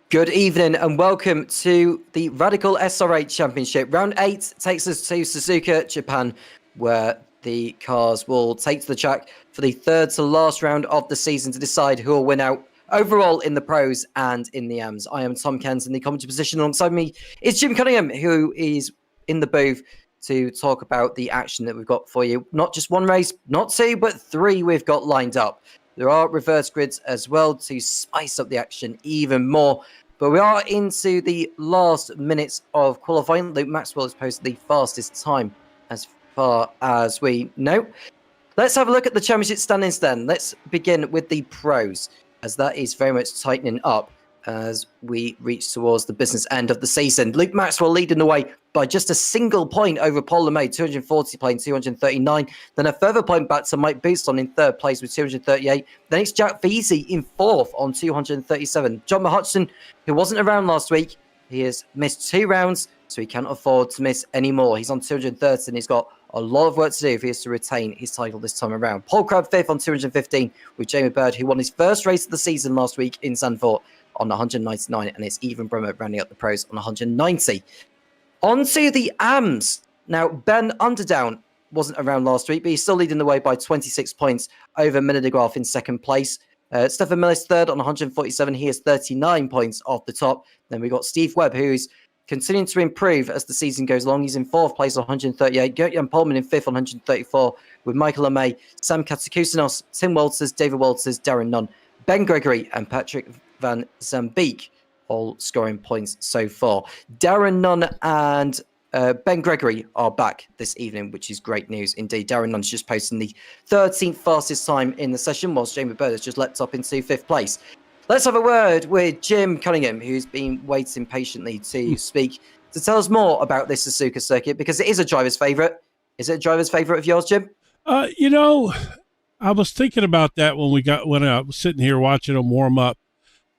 Good evening and welcome to the Radical SR8 Championship. Round 8 takes us to Suzuka, Japan, where the cars will take to the track for the third to last round of the season to decide who will win out overall in the pros and in the AMs. I am Tom Cairns in the commentary position. Alongside me is Jim Cunningham, who is in the booth to talk about the action that we've got for you. Not just one race, not two, but three we've got lined up. There are reverse grids as well to spice up the action even more. But we are into the last minutes of qualifying. Luke Maxwell has posted the fastest time as far as we know. Let's have a look at the championship standings then. Let's begin with the pros, as that is very much tightening up as we reach towards the business end of the season. Luke Maxwell leading the way by just a single point over Paul LeMay, 240 playing 239. Then a further point back to Mike Booston in third place with 238. Then it's Jack Veazey in fourth on 237. John Hodgson, who wasn't around last week, he has missed 2 rounds, so he can't afford to miss any more. He's on 230 and he's got a lot of work to do if he is to retain his title this time around. Paul Crabb fifth on 215 with Jamie Bird, who won his first race of the season last week in Zandvoort on 199, and it's Even Brummer rounding up the pros on 190. On to the AMs. Now, Ben Underdown wasn't around last week, but he's still leading the way by 26 points over Minna de Graaf in second place. Stefan Millis third on 147. He has 39 points off the top. Then we got Steve Webb, who's continuing to improve as the season goes along. He's in fourth place on 138. Gert-Jan Polman in fifth on 134 with Michael LeMay, Sam Katakousinos, Tim Walters, David Walters, Darren Nunn, Ben Gregory, and Patrick Van Zambeek, all scoring points so far. Darren Nunn and Ben Gregory are back this evening, which is great news indeed. Darren Nunn's just posting the 13th fastest time in the session, whilst Jamie Bird has just leapt up into fifth place. Let's have a word with Jim Cunningham, who's been waiting patiently to speak, to tell us more about this Suzuka circuit, because it is a driver's favourite. Is it a driver's favourite of yours, Jim? I was thinking about that when I was sitting here watching them warm up.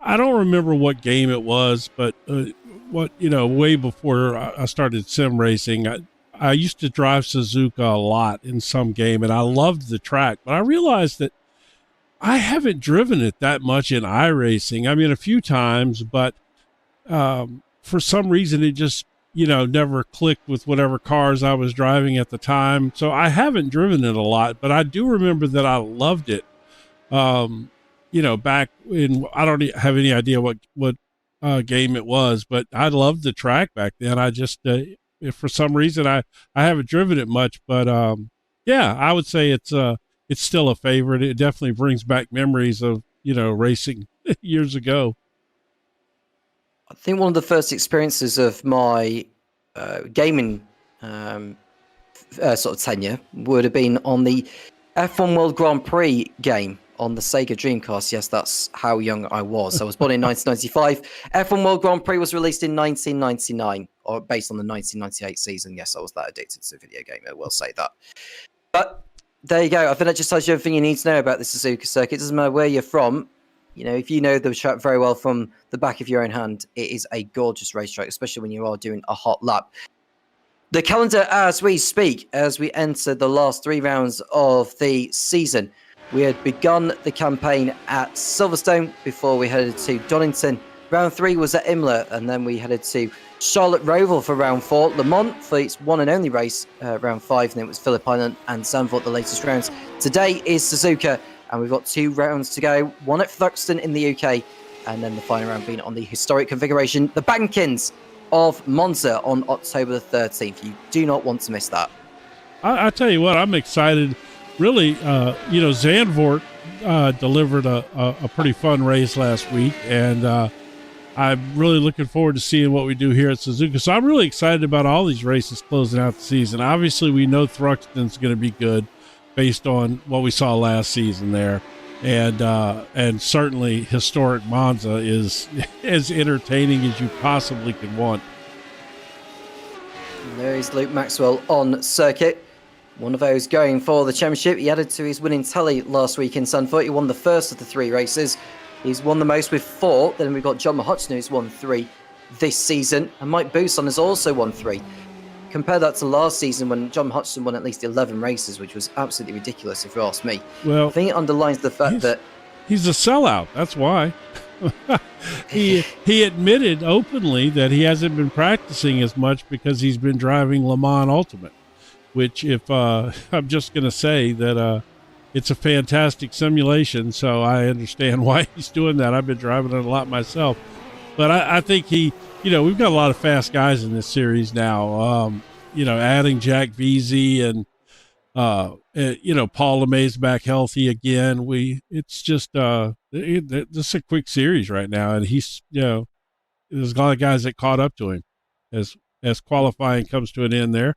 I don't remember what game it was, but way before I started sim racing, I used to drive Suzuka a lot in some game, and I loved the track. But I realized that I haven't driven it that much in iRacing. I mean, a few times, but for some reason it just, never clicked with whatever cars I was driving at the time. So I haven't driven it a lot, but I do remember that I loved it. Back in, I don't have any idea what game it was, but I loved the track back then. I just, if for some reason I haven't driven it much, but I would say it's still a favorite. It definitely brings back memories of, racing years ago. I think one of the first experiences of my gaming sort of tenure would have been on the F1 World Grand Prix game on the Sega Dreamcast. Yes, that's how young I was. I was born in 1995. F1 World Grand Prix was released in 1999, or based on the 1998 season. Yes, I was that addicted to the video game, I will say that. But there you go. I think that just tells you everything you need to know about the Suzuka circuit. It doesn't matter where you're from. If you know the track very well from the back of your own hand, it is a gorgeous racetrack, especially when you are doing a hot lap. The calendar as we speak, as we enter the last 3 rounds of the season. We had begun the campaign at Silverstone before we headed to Donington. Round 3 was at Imola, and then we headed to Charlotte Roval for round 4. Le Mans for its one and only race, round 5, and then it was Phillip Island and Zandvoort, the latest rounds. Today is Suzuka, and we've got 2 rounds to go. One at Thruxton in the UK, and then the final round being on the historic configuration, the Bankins of Monza on October the 13th. You do not want to miss that. I tell you what, I'm excited. Really, Zandvoort delivered a pretty fun race last week, and I'm really looking forward to seeing what we do here at Suzuka. So I'm really excited about all these races closing out the season. Obviously, we know Thruxton's going to be good based on what we saw last season there, and certainly historic Monza is as entertaining as you possibly could want. And there is Luke Maxwell on circuit. One of those going for the championship. He added to his winning tally last week in Zandvoort. He won the first of the 3 races. He's won the most with 4. Then we've got John Hodgson, who's won 3 this season. And Mike Booston has also won 3. Compare that to last season when John Hodgson won at least 11 races, which was absolutely ridiculous if you ask me. Well, I think it underlines the fact that he's a sellout. That's why. he admitted openly that he hasn't been practicing as much because he's been driving Le Mans Ultimate, which if I'm just going to say that it's a fantastic simulation, so I understand why he's doing that. I've been driving it a lot myself. But I think we've got a lot of fast guys in this series now. Adding Jack Veazey and Paul LeMay's back healthy again. It's just this is a quick series right now, and he's there's a lot of guys that caught up to him as qualifying comes to an end there.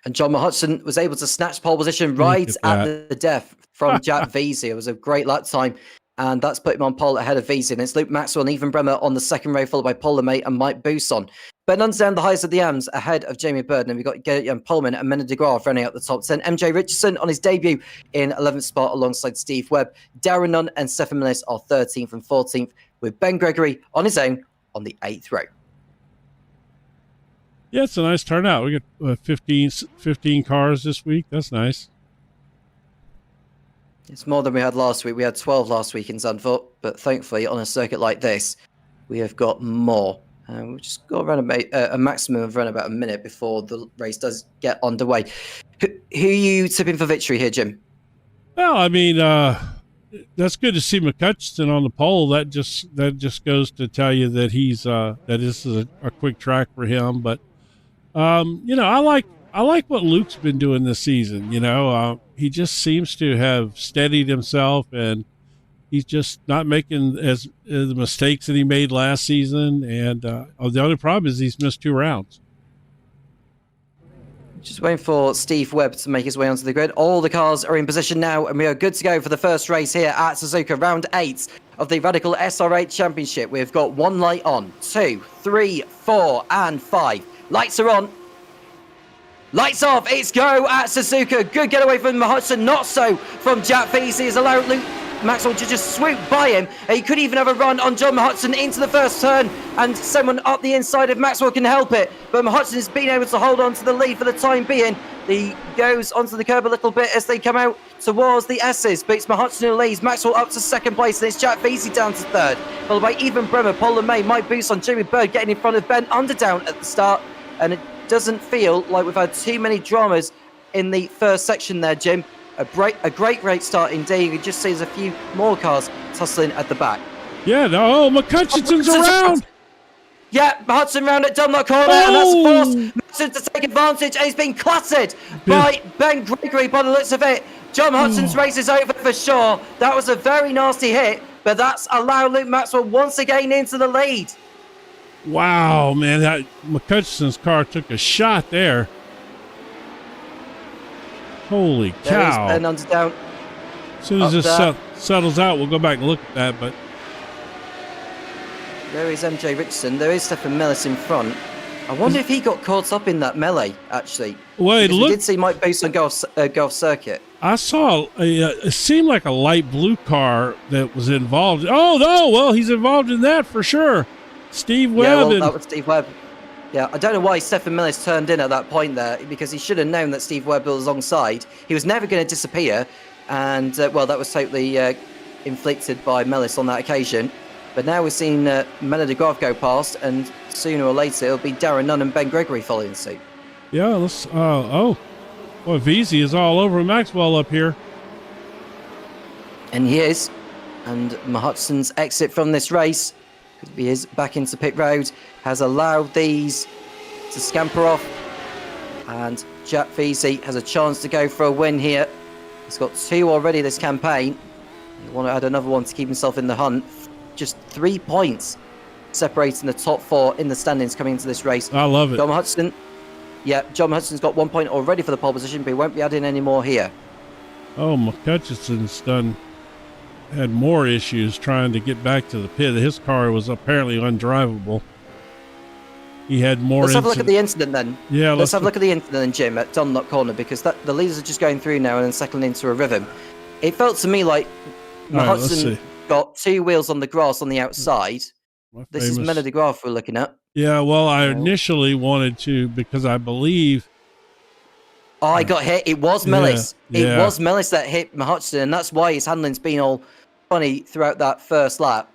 And John Hudson was able to snatch pole position right at the death from Jack Veazey. It was a great lap time, and that's put him on pole ahead of Veazey. And it's Luke Maxwell and Ethan Bremer on the second row, followed by Paul LeMay and Mike Bousson. Ben Nunn's down the highs of the AMs ahead of Jamie Burden. And we've got Gerrit Pullman and Menna de Graaf running out the top 10. MJ Richardson on his debut in 11th spot alongside Steve Webb. Darren Nunn and Stefan Millis are 13th and 14th, with Ben Gregory on his own on the 8th row. Yeah, it's a nice turnout. We got 15 cars this week. That's nice. It's more than we had last week. We had 12 last week in Zandvoort, but thankfully on a circuit like this, we have got more. We've just got around a maximum of around about a minute before the race does get underway. Who are you tipping for victory here, Jim? Well, I mean, that's good to see McCutcheon on the pole. That just goes to tell you that that this is a quick track for him. But I like what Luke's been doing this season. He just seems to have steadied himself, and he's just not making the mistakes that he made last season. And the only problem is he's missed 2 rounds. Just waiting for Steve Webb to make his way onto the grid. All the cars are in position now, and we are good to go for the first race here at Suzuka, round 8 of the Radical SR8 Championship. We've got 1 light on, 2, 3, 4, and 5. Lights are on. Lights off. It's go at Suzuka. Good getaway from Hudson. Not so from Jack Veazey. He's allowed Luke Maxwell to just swoop by him. He could even have a run on John Hudson into the first turn, and someone up the inside of Maxwell can help it. But Hudson has been able to hold on to the lead for the time being. He goes onto the curb a little bit as they come out towards the S's, but it's Hudson who leads. Maxwell up to second place, and it's Jack Veazey down to third, followed by Ethan Bremer, Paul LeMay, Mike Bousson, Jamie Bird getting in front of Ben Underdown at the start. And it doesn't feel like we've had too many dramas in the first section there, Jim. A great rate start indeed. You just see there's a few more cars tussling at the back. Yeah, McCutcheon's around. Yeah, Hudson round at Dunlop corner, and that's forced Hudson to take advantage, and he's been clattered by Ben Gregory by the looks of it. John Hudson's race is over for sure. That was a very nasty hit, but that's allowed Luke Maxwell once again into the lead. Wow, man, McCutcheon's car took a shot there. Holy cow. Ben Underdown. As soon as this settles out, we'll go back and look at that. But there is MJ Richardson. There is Stefan Millis in front. I wonder if he got caught up in that melee, actually. Well, we did see Mike Bousson go off circuit. I saw it seemed like a light blue car that was involved. Oh, no, well, he's involved in that for sure. Steve Webb. Yeah, well, that was Steve Webb. Yeah, I don't know why Stefan Millis turned in at that point there, because he should have known that Steve Webb was alongside. He was never going to disappear, and, that was totally inflicted by Millis on that occasion. But now we've seen Menna de Graaf go past, and sooner or later it'll be Darren Nunn and Ben Gregory following suit. Yeah, let's... Veazey is all over Maxwell up here. And he is. And Hudson's exit from this race, he is back into pit road, has allowed these to scamper off, and Jack Veazey has a chance to go for a win here. He's got 2 already this campaign. He want to add another one to keep himself in the hunt. Just 3 points separating the top 4 in the standings coming into this race. I love it. John Hudson's got 1 point already for the pole position, but he won't be adding any more here. Oh, McCutcheon's had more issues trying to get back to the pit. His car was apparently undrivable. He had more. Let's have a look at the incident then. Yeah, let's have a look at the incident then, Jim, at Dunlop Corner, because the leaders are just going through now and then settling into a rhythm. It felt to me like Hudson got 2 wheels on the grass on the outside. This is Menna de Graaf we're looking at. Yeah, well, I initially wanted to, because I believe... Oh, I got hit. It was Millis. It was Millis that hit Hudson, and that's why his handling's been all funny throughout that first lap.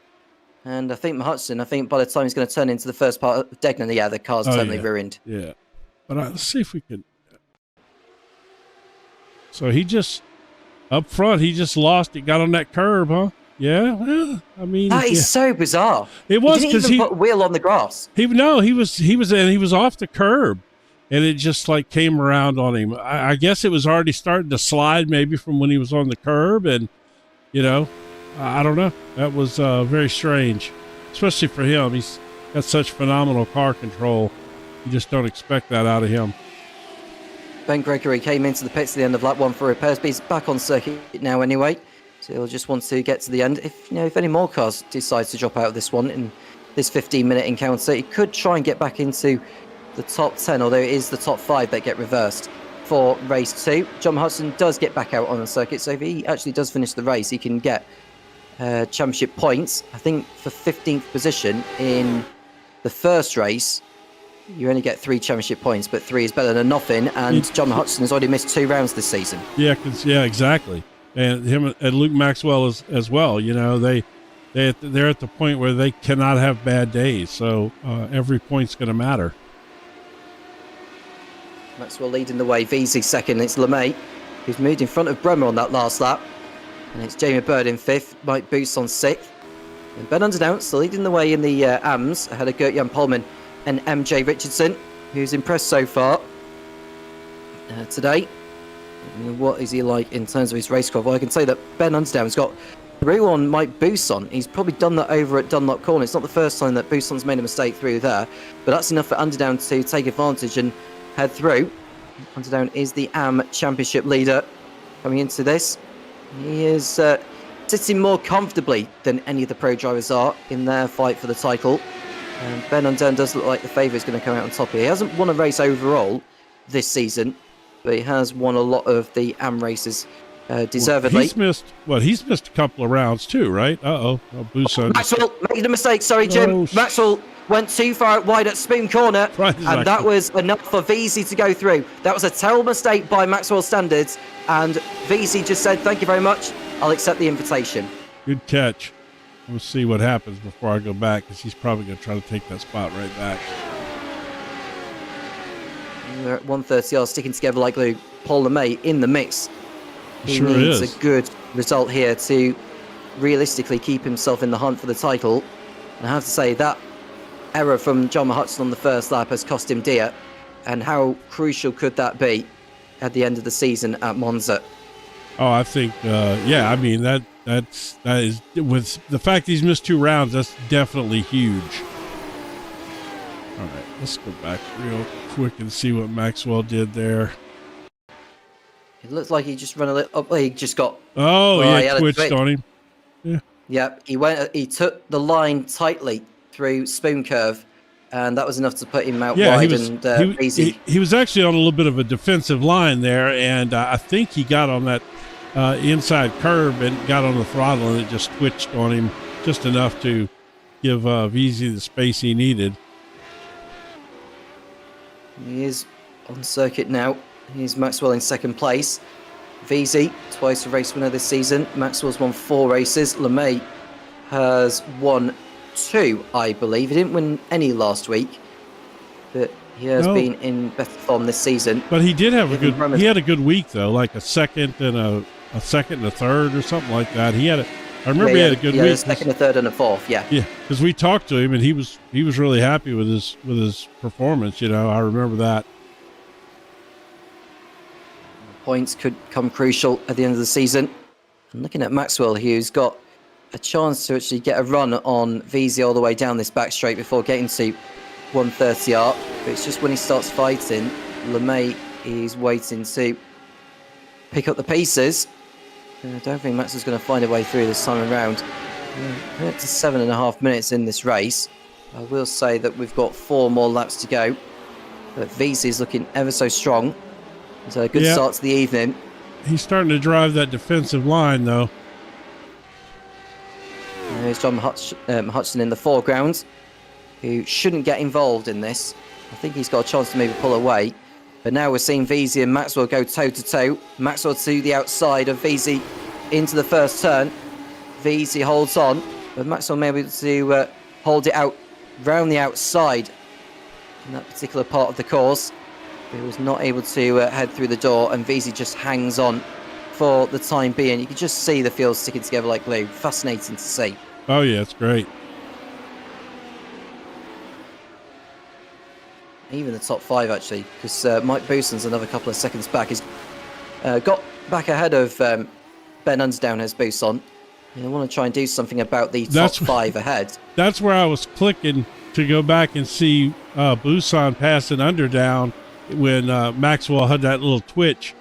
And I think Hudson, by the time he's going to turn into the first part of Degnan, yeah, the car's totally ruined. Yeah. But let's see if we can. So he just, up front, he just lost it, got on that curb, huh? Yeah, well, I mean. That is so bizarre. It was because he put a wheel on the grass. He was off the curb, and it just like came around on him. I guess it was already starting to slide maybe from when he was on the curb, and I don't know. That was very strange, especially for him. He's got such phenomenal car control. You just don't expect that out of him. Ben Gregory came into the pits at the end of lap 1 for repairs, but he's back on circuit now anyway. So he'll just want to get to the end. If any more cars decide to drop out of this one in this 15-minute encounter, he could try and get back into the top 10, although it is the top 5 that get reversed for race 2. John Hudson does get back out on the circuit, so if he actually does finish the race, he can get championship points. I think for 15th position in the first race, you only get 3 championship points, but 3 is better than nothing, and John Hudson has already missed 2 rounds this season. Yeah, exactly. And him and Luke Maxwell as well. They're at the point where they cannot have bad days, so every point's going to matter. Maxwell leading the way, VZ second. It's LeMay who's moved in front of Bremer on that last lap, and it's Jamie Bird in 5th, Mike Boots on 6th, and Ben Underdown still leading the way in the AMS ahead of Gert-Jan Polman and MJ Richardson, who's impressed so far today. What is he like in terms of his race car? Well, I can say that Ben Underdown's got through on Mike Bousson. He's probably done that over at Dunlop Corner. It's not the first time that Bousson's made a mistake through there, but that's enough for Underdown to take advantage and head through. Underdown is the AM Championship leader coming into this. He is sitting more comfortably than any of the pro drivers are in their fight for the title. And Ben Underdown does look like the favourite is going to come out on top here. He hasn't won a race overall this season, but he has won a lot of the AM races deservedly. Well, he's missed a couple of rounds too, right? Bousson. Maxwell made a mistake. Sorry, Jim. Maxwell went too far out wide at Spoon Corner, and that was enough for VZ to go through. That was a terrible mistake by Maxwell standards, and VZ just said, "Thank you very much. I'll accept the invitation." Good catch. We'll see what happens before I go back, because he's probably going to try to take that spot right back. They're at 130 sticking together like glue. Paul LeMay in the mix. He sure needs is a good result here to realistically keep himself in the hunt for the title. And I have to say that error from John Hudson on the first lap has cost him dear. And how crucial could that be at the end of the season at Monza? Oh, I think, I mean, that is, with the fact he's missed 2 rounds, that's definitely huge. All right, let's go back real quick and see what Maxwell did there. It looks like he just ran a little up. He just got. He twitched on him. Yeah. Yep. He took the line tightly through Spoon Curve, and that was enough to put him out wide and easy. He was actually on a little bit of a defensive line there, and I think he got on that inside curb and got on the throttle, and it just twitched on him just enough to give VZ the space he needed. He is on circuit now. Here's Maxwell in second place. VZ, twice a race winner this season. Maxwell's won 4 races. LeMay has won 2, I believe. He didn't win any last week, but he has been in better form this season. But he did have he had a good week though, like a second and a third or something like that. He had I remember he had a good week. A second, a third, and a fourth. Yeah. Yeah, because we talked to him and he was really happy with his performance. I remember that. Points could come crucial at the end of the season. And looking at Maxwell, who's got a chance to actually get a run on VZ all the way down this back straight before getting to 130R. But it's just when he starts fighting, LeMay is waiting to pick up the pieces. And I don't think Maxwell's going to find a way through this time around. We're up to 7.5 minutes in this race. I will say that we've got 4 more laps to go. But VZ is looking ever so strong. So a good start to the evening. He's starting to drive that defensive line, though. There's John Hudson in the foreground, who shouldn't get involved in this. I think he's got a chance to maybe pull away. But now we're seeing VZ and Maxwell go toe-to-toe. Maxwell to the outside of VZ into the first turn. VZ holds on. but Maxwell may be able to hold it out round the outside in that particular part of the course. He was not able to head through the door, and VZ just hangs on for the time being. You can just see the field sticking together like glue. Fascinating to see. Oh yeah, it's great. Even the top 5 actually, because Mike Booson's another couple of seconds back. He's got back ahead of Ben Unsdown as Booson. I want to try and do something about the top 5 ahead. That's where I was clicking to go back and see Booson passing Underdown when Maxwell had that little twitch.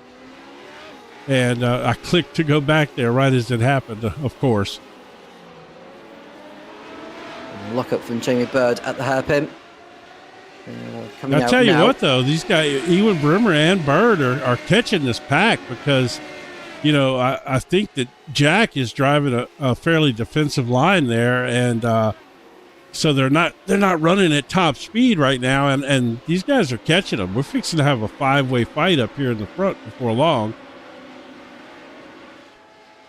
And I clicked to go back there right as it happened, of course. Lock up from Jamie Bird at the hairpin. I'll tell you what, though, these guys, Ewan Brimmer and Bird are catching this pack because, you know, I think that Jack is driving a fairly defensive line there, and so they're not running at top speed right now, and these guys are catching them. We're fixing to have a 5-way fight up here in the front before long.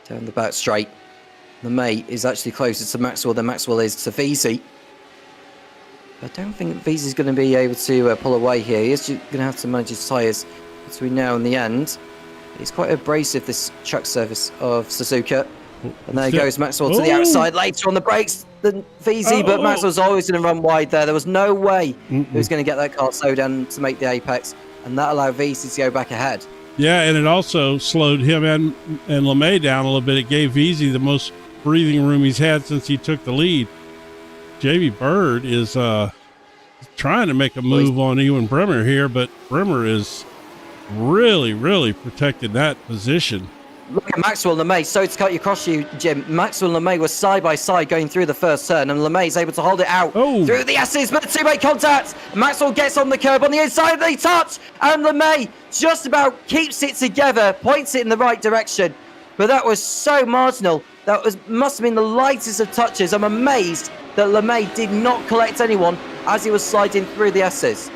Down the back straight, LeMay is actually closer to Maxwell than Maxwell is to VZ. I don't think VZ is going to be able to pull away here. He is going to have to manage his tyres between now and the end. It's quite abrasive, this track surface of Suzuka. And there goes Maxwell to the outside later on the brakes than VZ, but Maxwell's always going to run wide there. There was no way he was going to get that car slowed down to make the apex, and that allowed VZ to go back ahead. Yeah, and it also slowed him and LeMay down a little bit. It gave VZ the most breathing room he's had since he took the lead. Jamie Bird is trying to make a move on Ewan Brimmer here, but Brimmer is really protecting that position. Look at Maxwell and LeMay. So to cut across you, Jim. Maxwell and LeMay were side by side going through the first turn, and LeMay is able to hold it out through the S's, but two-way contact. Maxwell gets on the curb on the inside, they touch, and LeMay just about keeps it together, points it in the right direction. But that was so marginal. Must have been the lightest of touches. I'm amazed that LeMay did not collect anyone as he was sliding through the S's.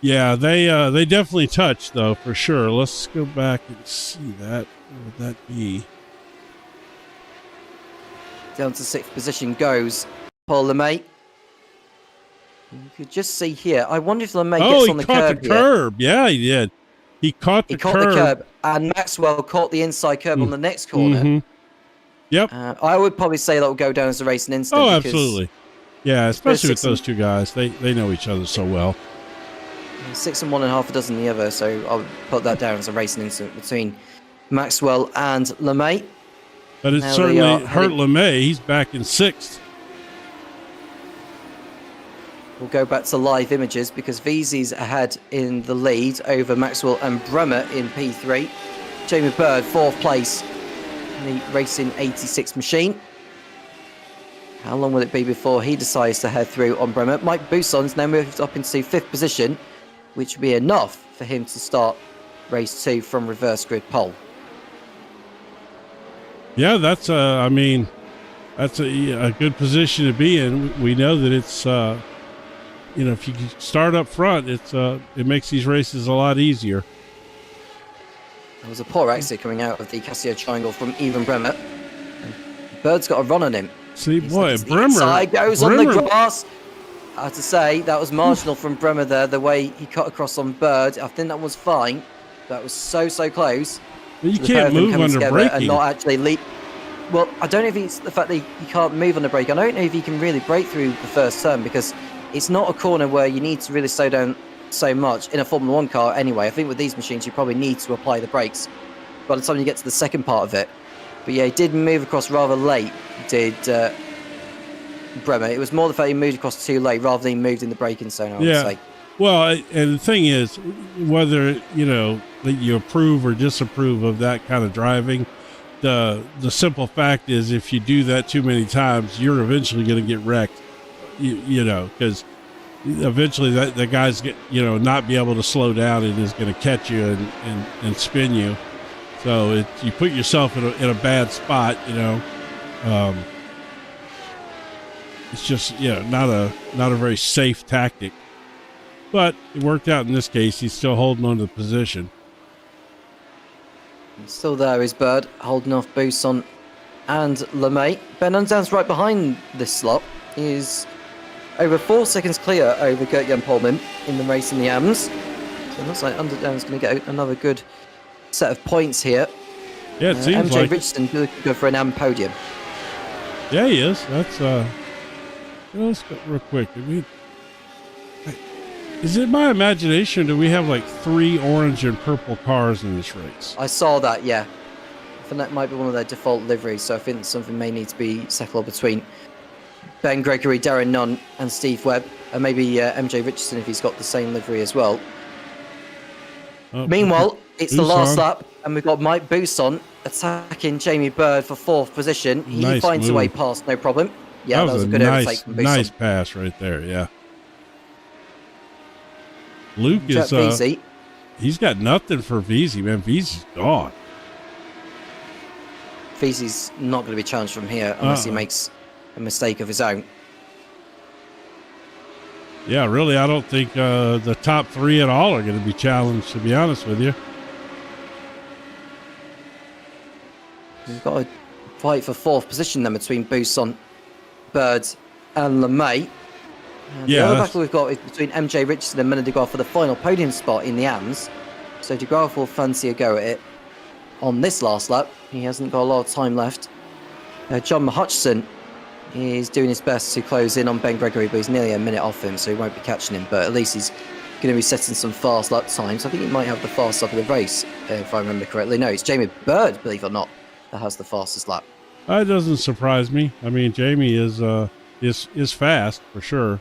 Yeah, they definitely touched, though, for sure. Let's go back and see that. What would that be? Down to 6th position goes Paul LeMay. You could just see here. I wonder if LeMay gets on the curb. He caught the curb. Yeah, he did. He caught the curb, and Maxwell caught the inside curb on the next corner. Mm-hmm. Yep. I would probably say that will go down as a racing incident. Oh, absolutely. Yeah, especially with those two guys. They know each other so well. 6 and 1 1/2 dozen the other, so I would put that down as a racing incident between Maxwell and LeMay. But it certainly hurt LeMay. He's back in 6th. We'll go back to live images because VZ's ahead in the lead over Maxwell and Bremer in P3. Jamie Bird, 4th place in the Racing 86 machine. How long will it be before he decides to head through on Bremer? Mike Bouson's now moved up into 5th position, which would be enough for him to start race 2 from reverse grid pole. Yeah, that's a good position to be in. We know that it's if you start up front, it makes these races a lot easier. There was a poor exit coming out of the Casio Triangle from Ewan Bremer. Bird's got a run on him. See, boy, Bremer side goes on the grass. I have to say that was marginal from Bremer there. The way he cut across on Bird, I think that was fine. That was so close. But you can't move under braking and not actually leap. Well, I don't know if it's the fact that you can't move on the brake. I don't know if you can really brake through the first turn because it's not a corner where you need to really slow down so much in a Formula 1 car anyway. I think with these machines you probably need to apply the brakes by the time you get to the second part of it. But yeah, he did move across rather late, did Bremer. It was more the fact he moved across too late rather than he moved in the braking zone, I would say. Well, and the thing is, whether, that you approve or disapprove of that kind of driving, the simple fact is if you do that too many times, you're eventually going to get wrecked, because eventually the guy's not be able to slow down and is going to catch you and spin you. So you put yourself in a bad spot, it's just, not a very safe tactic. But it worked out in this case. He's still holding on to the position. Still there is Bird, holding off Booson and LeMay. Ben Undan's right behind this slot. He is over 4 seconds clear over Gert-Jan Polman in the race in the AMS. So it looks like Undan's going to get another good set of points here. Yeah, it seems MJ like Richardson could go for an AM podium. Yeah, he is. That's let's go real quick. Is it my imagination? Do we have like 3 orange and purple cars in this race? I saw that, yeah. I think that might be one of their default liveries, so I think something may need to be settled between Ben Gregory, Darren Nunn, and Steve Webb, and maybe MJ Richardson if he's got the same livery as well. Oh, Meanwhile, it's the last Buson. lap, and we've got Mike Buson attacking Jamie Bird for 4th position. He Nice finds a way move. past, no problem. Yeah, that was a good overtake from Buson. nice pass right there. Yeah. Luke Jet is Veazey. he's got nothing for Veazey, man. Veazey's gone. Veazey's not going to be challenged from here unless he makes a mistake of his own. Yeah, really, I don't think the top 3 at all are going to be challenged, to be honest with you. We've got a fight for 4th position then between Buson, Bird, and LeMay. The other battle we've got is between MJ Richardson and Mena de Graaf for the final podium spot in the AMS. So de Graaf will fancy a go at it on this last lap. He hasn't got a lot of time left. John Hutchison is doing his best to close in on Ben Gregory, but he's nearly a minute off him, so he won't be catching him. But at least he's going to be setting some fast lap times. I think he might have the fast lap of the race, if I remember correctly. No, it's Jamie Bird, believe it or not, that has the fastest lap. That doesn't surprise me. I mean, Jamie is fast for sure.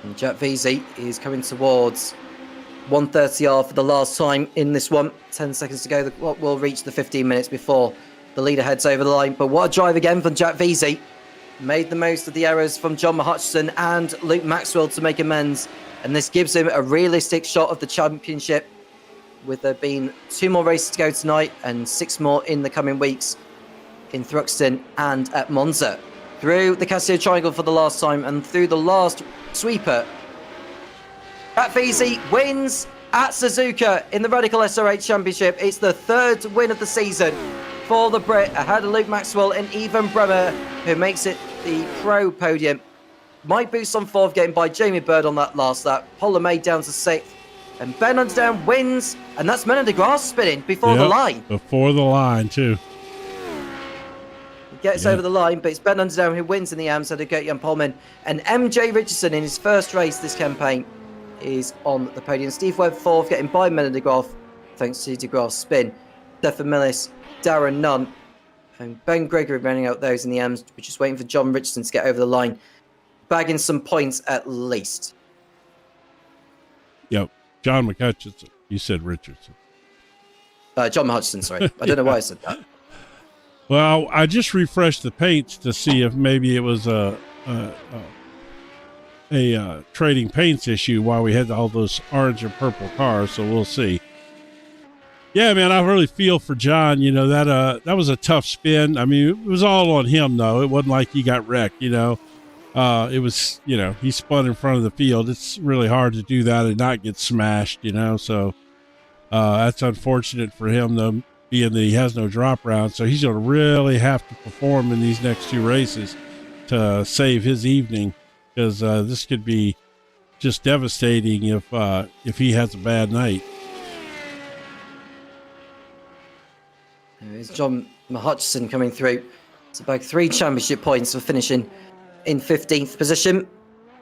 And Jet Veazey is coming towards 130R for the last time in this one. 10 seconds to go. The clock will reach the 15 minutes before the leader heads over the line. But what a drive again from Jet Veazey. Made the most of the errors from John Hutchison and Luke Maxwell to make amends. And this gives him a realistic shot of the championship, with there being 2 more races to go tonight and 6 more in the coming weeks in Thruxton and at Monza. Through the Casio Triangle for the last time and through the last sweeper, Jet Veazey wins at Suzuka in the Radical SR8 Championship. It's the 3rd win of the season for the Brit, ahead of Luke Maxwell and Ivan Bremer, who makes it the pro podium. Mike Boost on 4th, getting by Jamie Bird on that last lap. Paul LeMay down to 6th. And Ben Underdown wins, and that's Mena de Graaf spinning before the line. Before the line, too. He gets over the line, but it's Ben Underdown who wins in the AMS out of Gert-Jan Polman. And MJ Richardson, in his first race this campaign, is on the podium. Steve Webb 4th, getting by Mena de Graaf, thanks to de Graaf's spin. Stefan Millis, Darren Nunn, and Ben Gregory running out those in the AMS. We're just waiting for John Richardson to get over the line, bagging some points at least. Yep. John McHutchison. You said Richardson. John Hutchison, sorry. I don't know why I said that. Well, I just refreshed the paints to see if maybe it was a trading paints issue while we had all those orange and purple cars, so we'll see. Yeah, man, I really feel for John. You know, that was a tough spin. I mean, it was all on him, though. It wasn't like he got wrecked, you know. It was, you know, he spun in front of the field. It's really hard to do that and not get smashed, you know. So that's unfortunate for him, though, being that he has no drop round. So he's going to really have to perform in these next 2 races to save his evening, because this could be just devastating if he has a bad night. There's John Hutchison coming through. It's about 3 championship points for finishing in 15th position.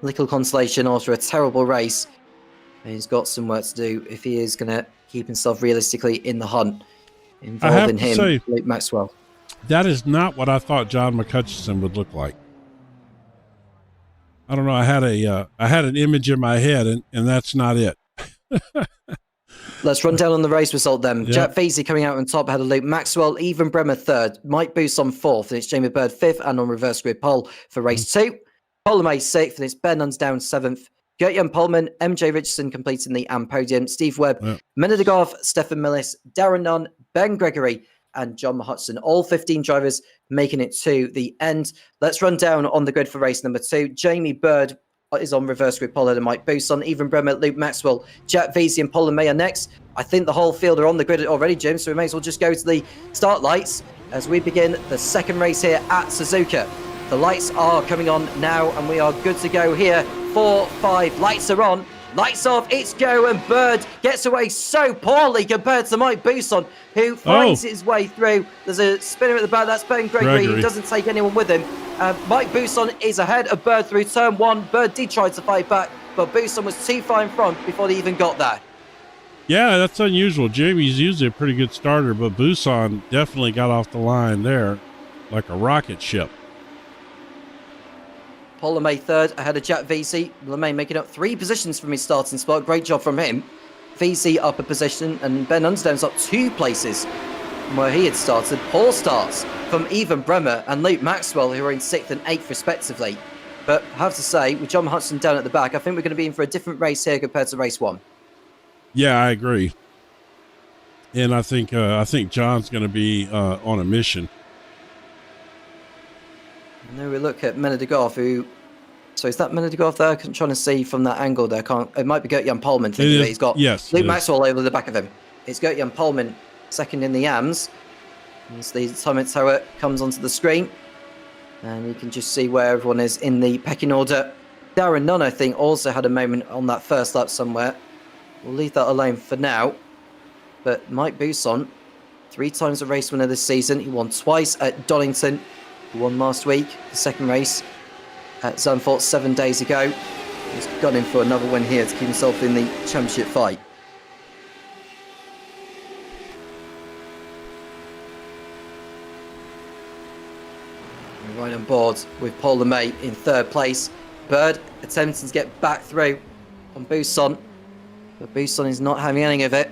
Little consolation after a terrible race. And he's got some work to do if he is going to keep himself realistically in the hunt, involving him, Luke Maxwell. That is not what I thought John McHutchison would look like. I don't know. I had an image in my head, and that's not it. Let's run down on the race result then. Yep. Jet Veazey coming out on top ahead of Luke Maxwell, Ivan Bremer 3rd, Mike Boost on 4th, and it's Jamie Bird 5th, and on reverse grid pole for race 2. Paul LeMay 6th, and it's Ben Underdown 7th. Gert-Jan Polman, MJ Richardson completing the AM podium. Steve Webb, Mena de Graaf, Stefan Millis, Darren Nunn, Ben Gregory, and John Hutchison. All 15 drivers making it to the end. Let's run down on the grid for race number 2. Jamie Bird is on reverse grid. Pollard and Mike Buson, Even Bremer, Luke Maxwell, Jack Veazey and Paul May are next. I think the whole field are on the grid already, Jim, so we may as well just go to the start lights as we begin the second race here at Suzuka. The lights are coming on now, and we are good to go here. 4, 5, lights are on. Lights off, it's go, and Bird gets away so poorly compared to Mike Buson, who finds his way through. There's a spinner at the back, that's Ben Gregory. He doesn't take anyone with him. Mike Buson is ahead of Bird through turn 1. Bird did try to fight back, but Buson was too far in front before they even got there. Yeah, that's unusual. Jamie's usually a pretty good starter, but Buson definitely got off the line there like a rocket ship. Paul LeMay third, ahead of Jack Veazey. LeMay making up 3 positions from his starting spot. Great job from him. Veazey up a position, and Ben Unsdown's up 2 places from where he had started. Paul starts from Even Bremer and Luke Maxwell, who are in 6th and 8th respectively. But I have to say, with John Hudson down at the back, I think we're going to be in for a different race here compared to race 1. Yeah, I agree. And I think John's going to be on a mission. And then we look at Menedigoff, who... So is that Menedigoff there? I'm trying to see from that angle there. It might be Gert-Jan Polman. He's got Luke Maxwell over the back of him. It's Gert-Jan Polman second in the AMS. As the time tower comes onto the screen. And you can just see where everyone is in the pecking order. Darren Nunn, I think, also had a moment on that first lap somewhere. We'll leave that alone for now. But Mike Buson, 3 times a race winner this season. He won twice at Donington. He won last week, the second race at Zandvoort 7 days ago. He's gone in for another win here to keep himself in the championship fight. We're right on board with Paul LeMay in 3rd place. Bird attempting to get back through on Buson, but Buson is not having any of it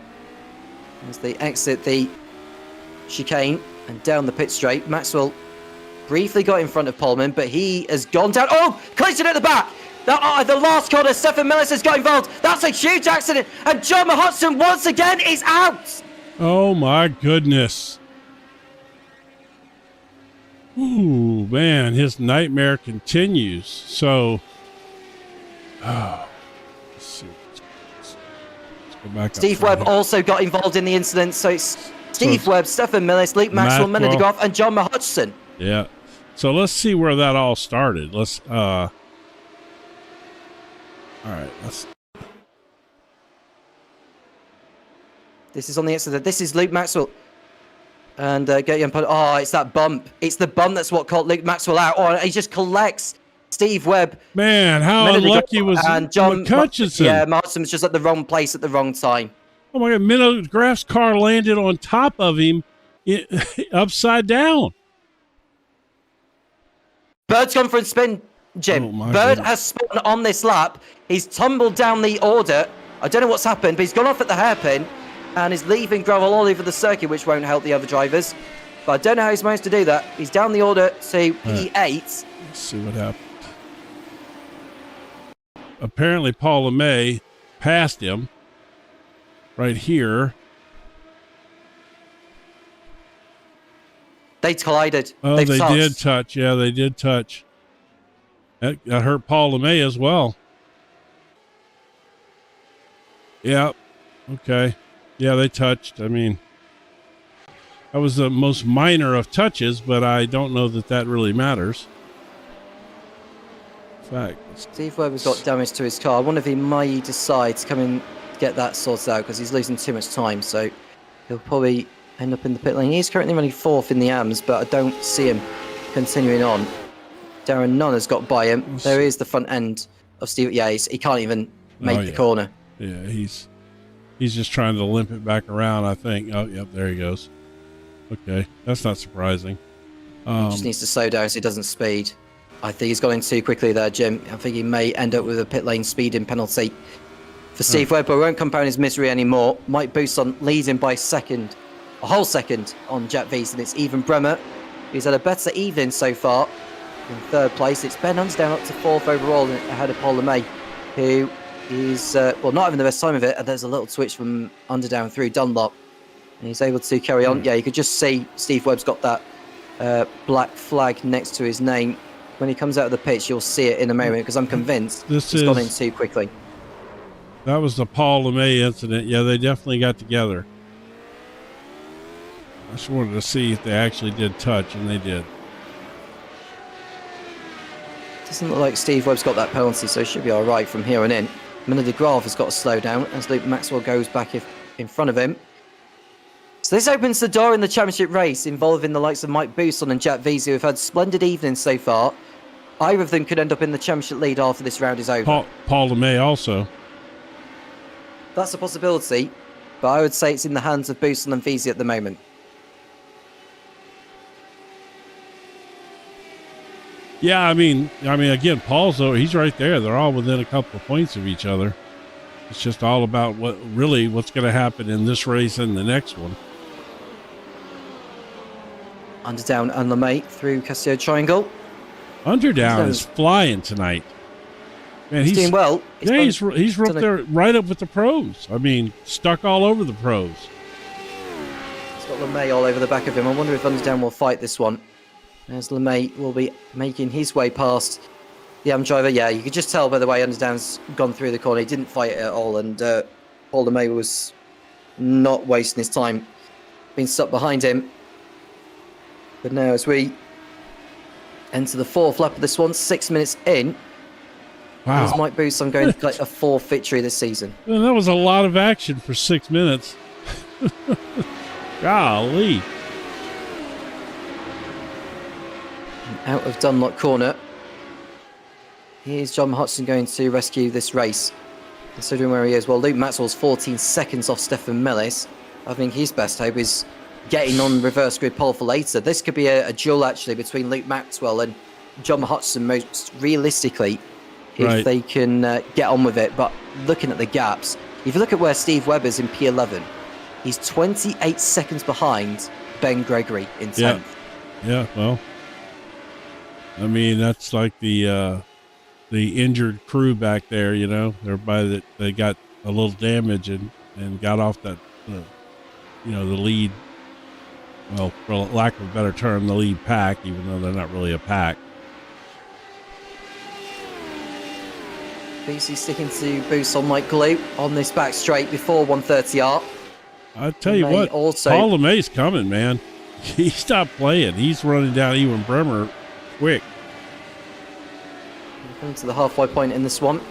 as they exit the chicane and down the pit straight. Maxwell briefly got in front of Polman, but he has gone down. Oh, collision at the back. The last corner, Stefan Millis has got involved. That's a huge accident. And John Hudson once again is out. Oh, my goodness. Ooh, man, his nightmare continues. So, let's see. Let's go back. Steve Webb also got involved in the incident. So it's Steve Webb, Stefan Millis, Luke Maxwell, Menedigoff, and John Hudson. Yeah. So let's see where that all started. All right. This is on the exit. This is Luke Maxwell. And it's that bump. It's the bump that's what caught Luke Maxwell out. Oh, he just collects Steve Webb. Man, how unlucky was John Hutchinson? Yeah, Martin was just at the wrong place at the wrong time. Oh my God, Menedigoff's car landed on top of him, upside down. Bird's gone for a spin, Jim. Bird has spun on this lap. He's tumbled down the order. I don't know what's happened, but he's gone off at the hairpin and is leaving gravel all over the circuit, which won't help the other drivers. But I don't know how he's managed to do that. He's down the order to P8. Let's see what happened. Apparently, Paul LeMay passed him right here. They collided. Oh, they did touch. Yeah, they did touch. That hurt Paul LeMay as well. Yeah. Okay. Yeah, they touched. I mean, that was the most minor of touches, but I don't know that really matters. In fact, Steve Webb has got damage to his car. I wonder if he may decide to come in to get that sorted out because he's losing too much time. So he'll probably end up in the pit lane. He's currently running 4th in the AMS, but I don't see him continuing on. Darren Nunn has got by him. There is the front end of Steve. Yeah, he can't even make the corner. Yeah, he's just trying to limp it back around, I think. Oh, yep, there he goes. Okay, that's not surprising. He just needs to slow down so he doesn't speed. I think he's gone in too quickly there, Jim. I think he may end up with a pit lane speeding penalty for Steve Webb, but won't compound his misery anymore. Mike Buson leads him by a whole second on Jack Veazey, and it's Even Bremer. He's had a better evening so far. In 3rd place, it's Ben Unsdown up to 4th overall ahead of Paul LeMay, who is not having the best time of it. And there's a little switch from Underdown through Dunlop, and he's able to carry on. Yeah, you could just see Steve Webb's got that black flag next to his name when he comes out of the pitch, you'll see it in a moment because I'm convinced he's gone in too quickly. That was the Paul LeMay incident. Yeah, they definitely got together. I just wanted to see if they actually did touch, and they did. Doesn't look like Steve Webb's got that penalty, so he should be all right from here on in. Miller de Graaf has got to slow down as Luke Maxwell goes back in front of him. So this opens the door in the championship race involving the likes of Mike Bousson and Jack Veazey, who have had splendid evenings so far. Either of them could end up in the championship lead after this round is over. Paul LeMay also. That's a possibility, but I would say it's in the hands of Bousson and Veazey at the moment. Yeah, I mean, again, Paul's though, he's right there. They're all within a couple of points of each other. It's just all about what's going to happen in this race and the next one. Underdown and LeMay through Castillo Triangle. Underdown is flying tonight. Man, he's doing well. He's right there, right up with the pros. I mean, stuck all over the pros. He's got LeMay all over the back of him. I wonder if Underdown will fight this one, as LeMay will be making his way past the AM driver. Yeah, you could just tell by the way Underdown's gone through the corner. He didn't fight it at all, and Paul LeMay was not wasting his time being stuck behind him. But now as we enter the fourth lap of this one, 6 minutes in, wow. There's Mike Bousson going to get a fourth victory this season. Well, that was a lot of action for 6 minutes. Golly. Out of Dunlop corner. Here's John Hodgson going to rescue this race. Considering where he is, well, Luke Maxwell's 14 seconds off Stefan Millis. I think his best hope is getting on reverse grid pole for later. This could be a duel actually between Luke Maxwell and John Hodgson most realistically if they can get on with it. But looking at the gaps, if you look at where Steve Webb is in P11, he's 28 seconds behind Ben Gregory in 10th. Yeah, well, I mean, that's like the injured crew back there, you know. Everybody that they got a little damage and got off that, the lead. Well, for lack of a better term, the lead pack, even though they're not really a pack. BC sticking to boost on Mike Glue on this back straight before 130R. I tell you what, also, Paul LeMay's coming, man. He stopped playing. He's running down Ewan Bremer quick. Coming to the halfway point in this one.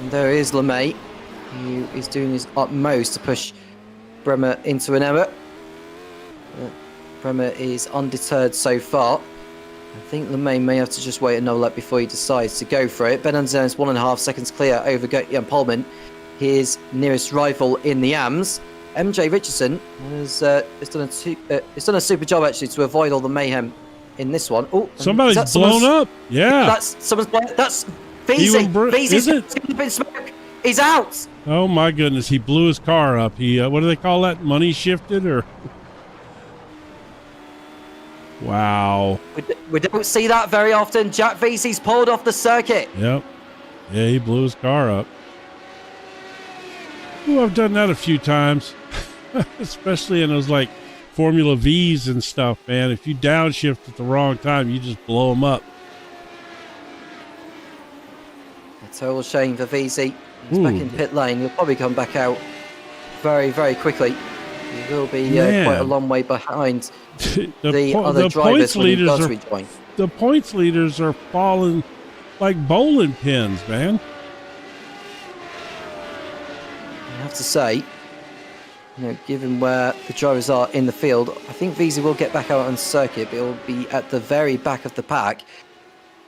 And there is LeMay, who is doing his utmost to push Bremer into an error. Bremer is undeterred so far. I think LeMay may have to just wait another lap before he decides to go for it. Ben Underdown is 1.5 seconds clear over Jan Polman, his nearest rival in the AMS. MJ Richardson has done a super job actually to avoid all the mayhem in this one. Oh, somebody's blown up. Yeah, that's Veazey. Veazey's smoke. He's out. Oh my goodness, he blew his car up. He what do they call that? Money shifted or? Wow. We don't see that very often. Jack Veazey's pulled off the circuit. Yep. Yeah, he blew his car up. Ooh, I've done that a few times, especially in those like Formula V's and stuff, man. If you downshift at the wrong time, you just blow them up. A total shame for Veazey. He's back in pit lane. He'll probably come back out very, very quickly. He will be quite a long way behind the other drivers when he does rejoin. The points leaders are falling like bowling pins, man. I have to say, given where the drivers are in the field, I think Veazey will get back out on circuit, but he'll be at the very back of the pack.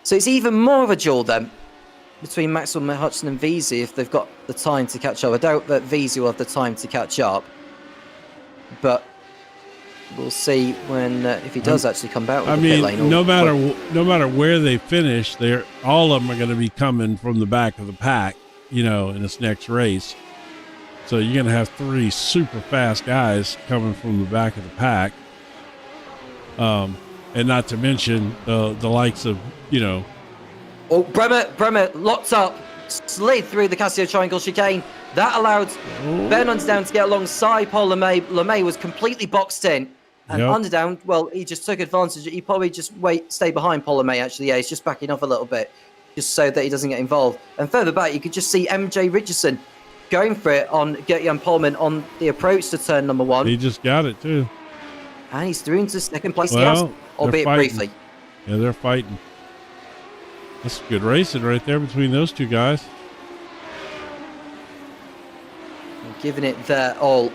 So it's even more of a duel then between Maxwell, Hudson and Veazey if they've got the time to catch up. I doubt that Veazey will have the time to catch up, but we'll see when if he does actually come back with the pit lane. No matter where they finish, all of them are going to be coming from the back of the pack, in this next race. So you're going to have 3 super fast guys coming from the back of the pack. And not to mention the likes of, Oh, Bremer locked up, slid through the Castillo Triangle chicane. That allowed Ben Underdown to get alongside Paul LeMay. LeMay was completely boxed in. And Underdown, well, he just took advantage. He probably just stay behind Polomé, actually. Yeah, he's just backing off a little bit, just so that he doesn't get involved. And further back, you could just see MJ Richardson going for it on Gert-Jan Polman on the approach to turn number 1. He just got it, too. And he's through into second place, well, albeit briefly. Yeah, they're fighting. That's good racing right there between those two guys. Giving it their all.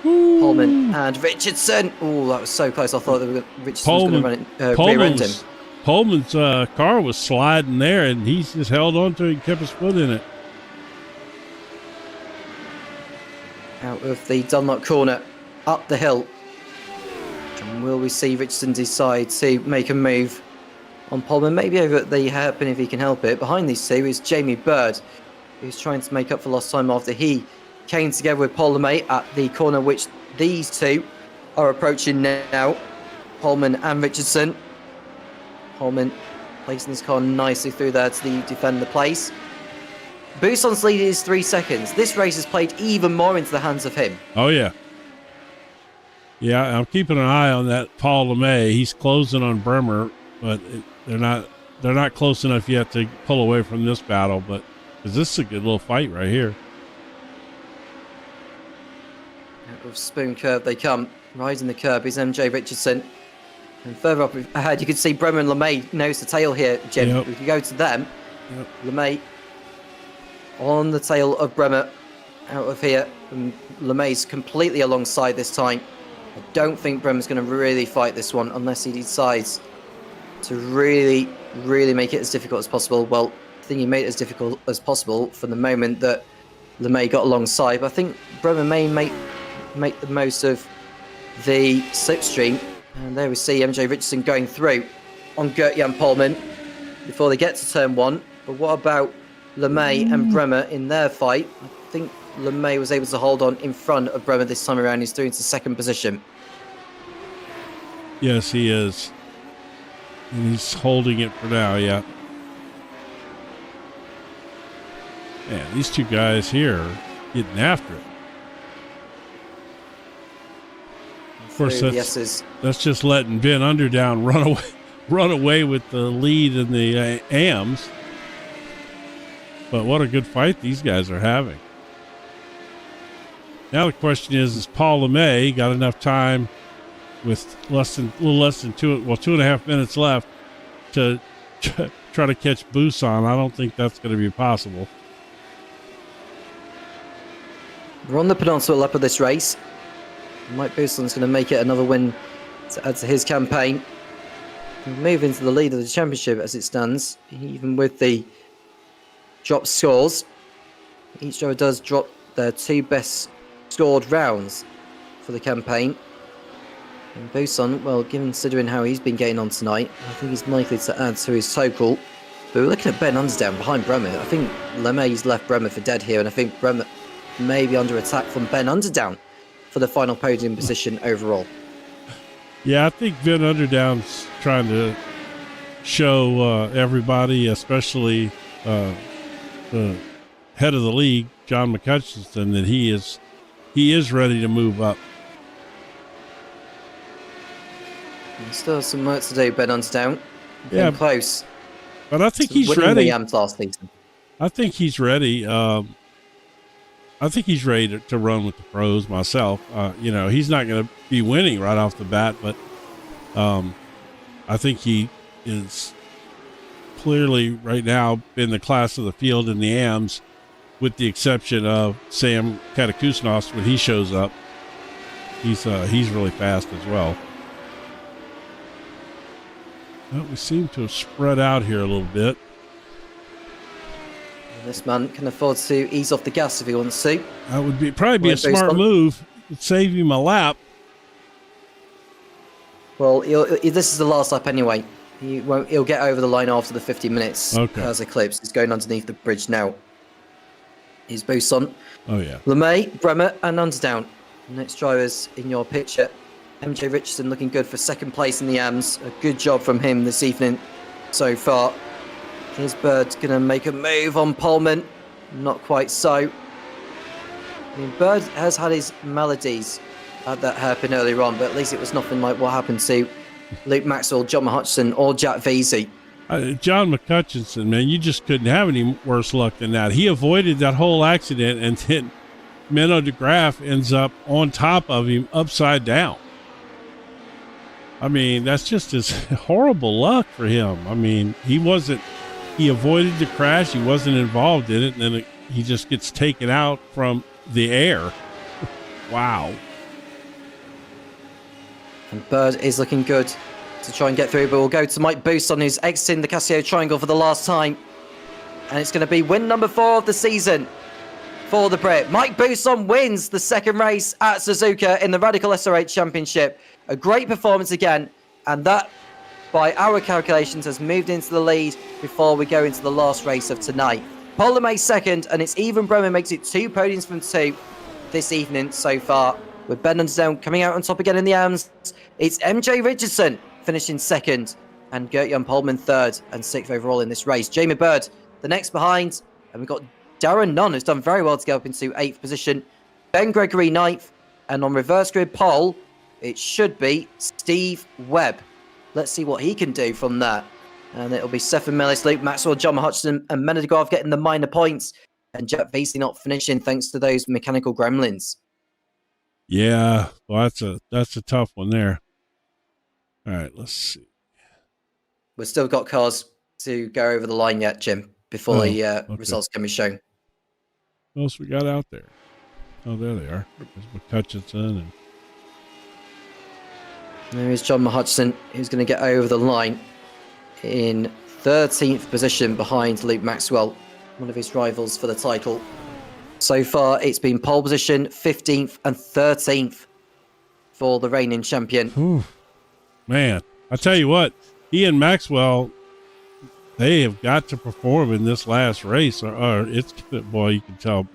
Polman and Richardson. Oh, that was so close. I thought Richardson was going to rear-end him. Polman's car was sliding there, and he just held on to it and kept his foot in it. Out of the Dunlop corner, up the hill. And will we see Richardson decide to make a move on Polman? Maybe over at the hairpin if he can help it. Behind these two is Jamie Bird, who's trying to make up for lost time after he came together with Polomé at the corner, which these two are approaching now. Polman and Richardson. Polman placing his car nicely through there to defend the place. Busson's lead is 3 seconds. This race has played even more into the hands of him. Oh, yeah. Yeah, I'm keeping an eye on that Paul LeMay. He's closing on Bremer, but they're not close enough yet to pull away from this battle. But because this is a good little fight right here. Out of Spoon Curve they come. Rising the curb is MJ Richardson. And further up ahead, you can see Bremer and LeMay nose to tail here, Jim. Yep. We can go to them. Yep. LeMay on the tail of Bremer out of here. And LeMay's completely alongside this time. I don't think Bremer's going to really fight this one unless he decides to really, really make it as difficult as possible. Well, I think he made it as difficult as possible from the moment that LeMay got alongside. But I think Bremer may make the most of the slipstream. And there we see MJ Richardson going through on Gert-Jan Polman before they get to turn 1. But what about LeMay and Bremer in their fight? I think LeMay was able to hold on in front of Bremer this time around. He's through into second position. Yes, he is. And he's holding it for now, yeah. Man, these two guys here are getting after it. Of course, that's just letting Ben Underdown run away with the lead in the AMs. But what a good fight these guys are having. Now the question is Paul LeMay got enough time with a little less than 2.5 minutes left to try to catch Busson? I don't think that's going to be possible. We're on the penultimate lap of this race. Mike Busson's going to make it another win to add to his campaign. He'll move into the lead of the championship as it stands, even with the drop scores. Each driver does drop their 2 best scored rounds for the campaign. And Busson, well, considering how he's been getting on tonight, I think he's likely to add to his total. But we're looking at Ben Underdown behind Bremer. I think LeMay's left Bremer for dead here, and I think Bremer may be under attack from Ben Underdown for the final podium position overall. Yeah, I think Ben Underdown's trying to show everybody, especially the head of the league, John McCutcheon, that he is ready to move up. And still some work to do, Ben Underdown. Yeah, close. But I think he's ready. Last season. I think he's ready. I think he's ready to run with the pros myself. He's not going to be winning right off the bat, but I think he is clearly right now in the class of the field in the AMs, with the exception of Sam Katakusnos when he shows up. He's really fast as well. Well, we seem to have spread out here a little bit. This man can afford to ease off the gas if he wants to. That would probably be a smart move. It'd save him a lap. Well, this is the last lap anyway. He'll get over the line after the 50 minutes. Okay. As eclipse. He's going underneath the bridge now. He's Busson. Oh, yeah. LeMay, Bremer, and Underdown. Next drivers in your picture. MJ Richardson looking good for second place in the AMs. A good job from him this evening so far. His Bird's going to make a move on Polman. Not quite so. I mean, Bird has had his maladies had that hairpin earlier on, but at least it was nothing like what happened to Luke Maxwell, John Hutchinson, or Jack Veazey. John McCutcheon, man, you just couldn't have any worse luck than that. He avoided that whole accident, and then Menno de Graaf ends up on top of him upside down. I mean, that's just as horrible luck for him. I mean, he avoided the crash. He wasn't involved in it. And then he just gets taken out from the air. Wow. And Bird is looking good to try and get through, but we'll go to Mike Bousson, who's exiting the Casio Triangle for the last time. And it's going to be win number 4 of the season for the Brit. Mike Bousson wins the second race at Suzuka in the Radical SR8 Championship. A great performance again, and that, by our calculations, has moved into the lead before we go into the last race of tonight. Paul LeMay second, and it's even Bremer makes it 2 podiums from 2 this evening so far, with Ben Underdown coming out on top again in the AMS. It's MJ Richardson finishing second, and Gert-Jan Polman third and 6th overall in this race. Jamie Bird, the next behind, and we've got Darren Nunn, who's done very well to get up into 8th position. Ben Gregory 9th, and on reverse grid pole, it should be Steve Webb. Let's see what he can do from that. And it'll be Stefan Millis, Luke Maxwell, John Hutchinson, and Menno de Graaf getting the minor points, and Jack Veazey not finishing thanks to those mechanical gremlins. Yeah, well, that's a tough one there. All right, let's see. We've still got cars to go over the line yet, Jim, before the results can be shown. What else we got out there? Oh, there they are. There's McCutcheon and there is John Hutchinson, who's going to get over the line in 13th position behind Luke Maxwell, one of his rivals for the title. So far, it's been pole position, 15th and 13th for the reigning champion. Ooh, man, I tell you what, he and Maxwell, they have got to perform in this last race, or it's, boy, you can tell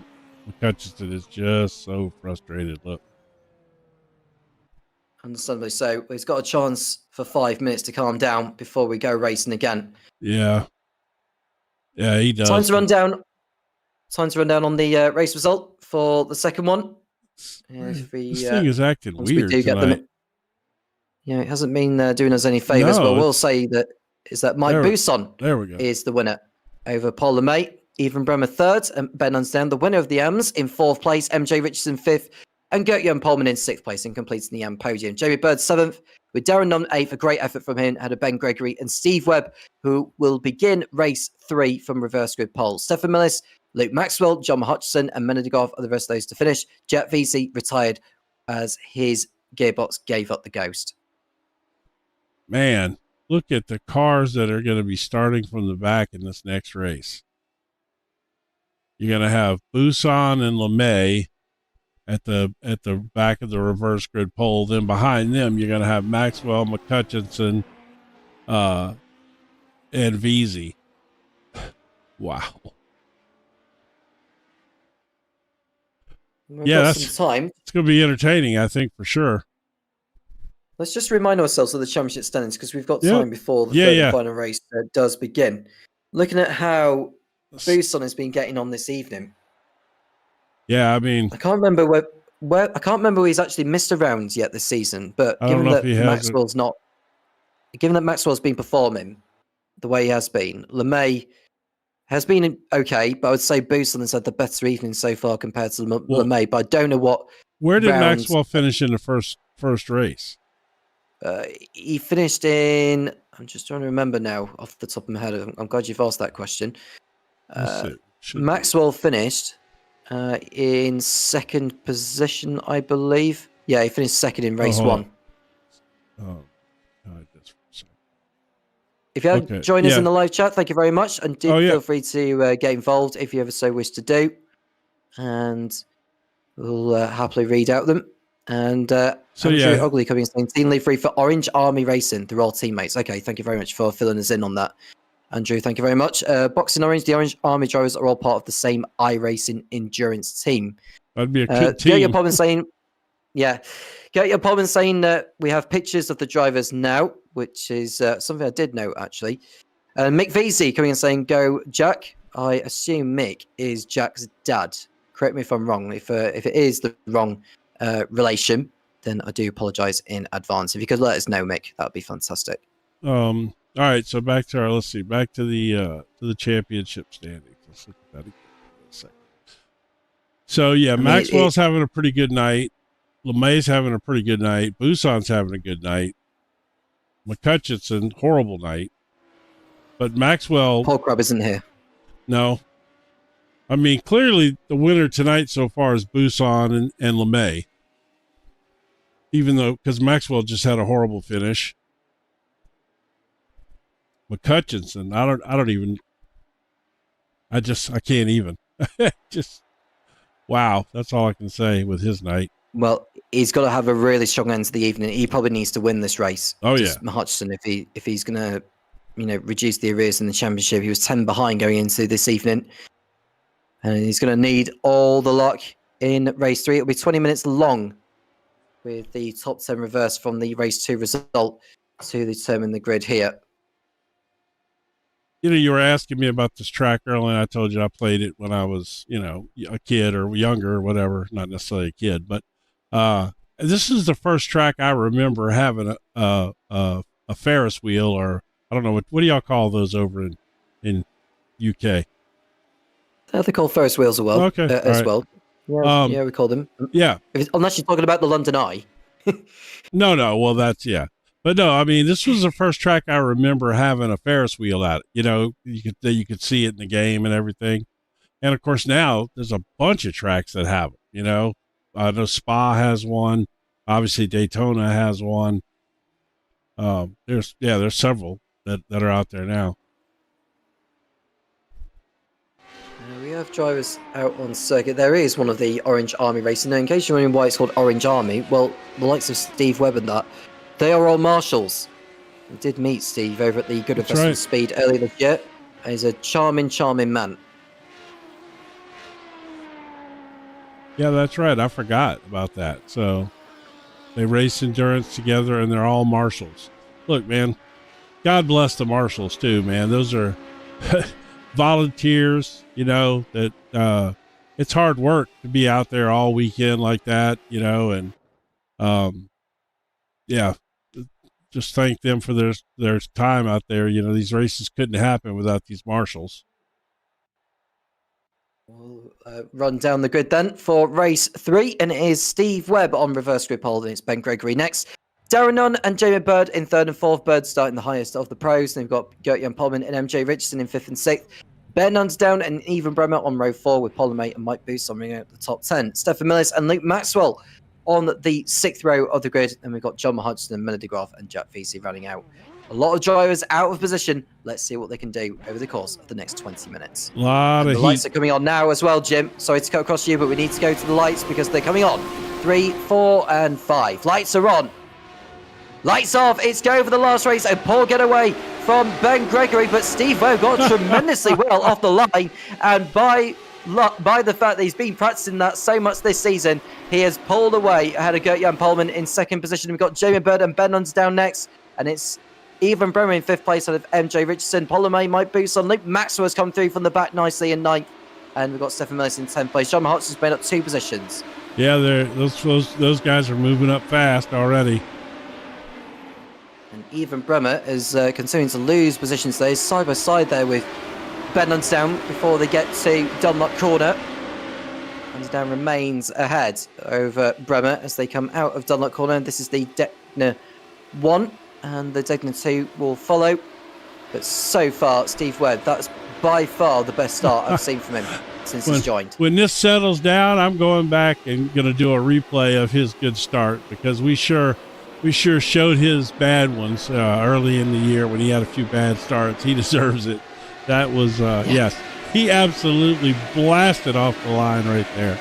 McCutcheon is just so frustrated. Look. Understandably so. He's got a chance for 5 minutes to calm down before we go racing again. Yeah. Yeah, he does. Time to run down on the race result for the second one. This thing is acting weird we tonight. It hasn't been doing us any favours, but we'll say that Mike Bousson is the winner over Paul LeMay. Even Bremer third, and Ben Unsdown, the winner of the AMS, in 4th place. MJ Richardson 5th, and Gert-Jan Polman in 6th place and completing the AM podium. Jamie Bird 7th, with Darren Nunn 8th. A great effort from him. Had a Ben Gregory and Steve Webb, who will begin race 3 from reverse grid pole. Stefan Millis, Luke Maxwell, John Hutchinson, and Menno de Graaf are the rest of those to finish. Jack Veazey retired as his gearbox gave up the ghost. Man, look at the cars that are going to be starting from the back in this next race. You're going to have Bousson and LeMay at the back of the reverse grid pole. Then behind them, you're going to have Maxwell, McCutcheon, and Veazey. Wow. It's going to be entertaining, I think, for sure. Let's just remind ourselves of the championship standings, because we've got time before the third and final race does begin. Looking at how Bousson has been getting on this evening. Yeah, I mean, I can't remember where he's actually missed a round yet this season. But given that Maxwell's been performing the way he has been, LeMay has been okay, but I would say Bousson has had the better evening so far compared to LeMay. But I don't know what. Where did Maxwell finish in the first race? He finished in. I'm just trying to remember now off the top of my head. I'm glad you've asked that question. Maxwell finished in 2nd position, I believe. Yeah, he finished 2nd in race 1. If you haven't joined us in the live chat, thank you very much. And feel free to get involved if you ever so wish to do. And we'll happily read out them. And Andrew Ugly coming in saying, Team Lead Free for Orange Army Racing. They're all teammates. Okay, thank you very much for filling us in on that. Andrew, thank you very much. Boxing Orange, the Orange Army drivers are all part of the same iRacing endurance team. That'd be a good team. Gert-Jan Polman saying that we have pictures of the drivers now, which is something I did know, actually. Mick Veazey coming in saying, go Jack. I assume Mick is Jack's dad. Correct me if I'm wrong, if it is the wrong relation. then I do apologise in advance. If you could let us know, Mick, that would be fantastic. All right, so back to the championship standings. Let's look at that again for a second. So yeah, Maxwell's having a pretty good night. LeMay's having a pretty good night. Busan's having a good night. McCutcheon, horrible night. But Maxwell, Paul Crubb isn't here. No. I mean, clearly the winner tonight so far is Busan and LeMay. Even though, because Maxwell just had a horrible finish. McCutcheon, I can't even. Just, wow. That's all I can say with his night. Well, he's got to have a really strong end to the evening. He probably needs to win this race. Oh, yeah. Hutchinson, if he's going to, reduce the arrears in the championship. He was 10 behind going into this evening. And he's going to need all the luck in race 3. It'll be 20 minutes long with the top 10 reverse from the race 2 result to determine the grid here. You were asking me about this track earlier, and I told you I played it when I was, a kid or younger or whatever. Not necessarily a kid, but this is the first track I remember having a Ferris wheel, or I don't know, what do y'all call those over in UK? They're called Ferris wheels as well. Okay, as well. Yeah, we call them. Yeah. Unless you're talking about the London Eye. No. Well, that's, yeah. But no, I mean, this was the first track I remember having a Ferris wheel at it. You could see it in the game and everything. And of course, now there's a bunch of tracks that have it. I know Spa has one. Obviously, Daytona has one. There's several that are out there now. We have drivers out on circuit. There is one of the Orange Army racing. Now, in case you're wondering why it's called Orange Army, well, the likes of Steve Webb and that, they are all marshals. We did meet Steve over at the Good Investment Speed earlier this year. He's a charming man. Yeah, that's right. I forgot about that. So they race endurance together, and they're all marshals. Look, man, God bless the marshals too, man. Those are volunteers, that it's hard work to be out there all weekend like that, and yeah, just thank them for their time out there. These races couldn't happen without these marshals. We'll run down the grid then for race 3, and it is Steve Webb on reverse grid pole, and it's Ben Gregory next. Darren Nunn and Jamie Bird in 3rd and 4th. Bird starting the highest of the pros. Then we've got Gert-Jan Polman and MJ Richardson in 5th and 6th. Ben Nunsdown and Even Bremer on row 4 with Polymate and Mike Booth on out the top 10. Stefan Millis and Luke Maxwell on the 6th row of the grid. Then we've got John Hudson and Melody Graff and Jack Vesey running out. A lot of drivers out of position. Let's see what they can do over the course of the next 20 minutes. A lot of the lights are coming on now as well, Jim. Sorry to cut across you, but we need to go to the lights because they're coming on. 3, 4, and 5. Lights are on. Lights off. It's go for the last race. A poor getaway from Ben Gregory, but Steve Webb got tremendously well off the line. And by the fact that he's been practicing that so much this season, he has pulled away ahead of Gert-Jan Polman in 2nd position. We've got Jamie Bird and Ben Nunsdown next. And it's Even Bremer in 5th place out of MJ Richardson. Polymay, Mike Booth on. Luke Maxwell has come through from the back nicely in 9th. And we've got Stefan Millis in 10th place. John Hudson's made up 2 positions. Yeah, those guys are moving up fast already. And Even Bremer is continuing to lose positions there. He's side by side there with Ben Nunsdown before they get to Dunlop Corner. Nunsdown remains ahead over Bremer as they come out of Dunlop Corner. And this is the Degner 1, and the Degner 2 will follow. But so far, Steve Webb, that's by far the best start I've seen from him since he's joined. When this settles down, I'm going back and going to do a replay of his good start, because we sure showed his bad ones early in the year when he had a few bad starts. He deserves it. That was, yes, he absolutely blasted off the line right there.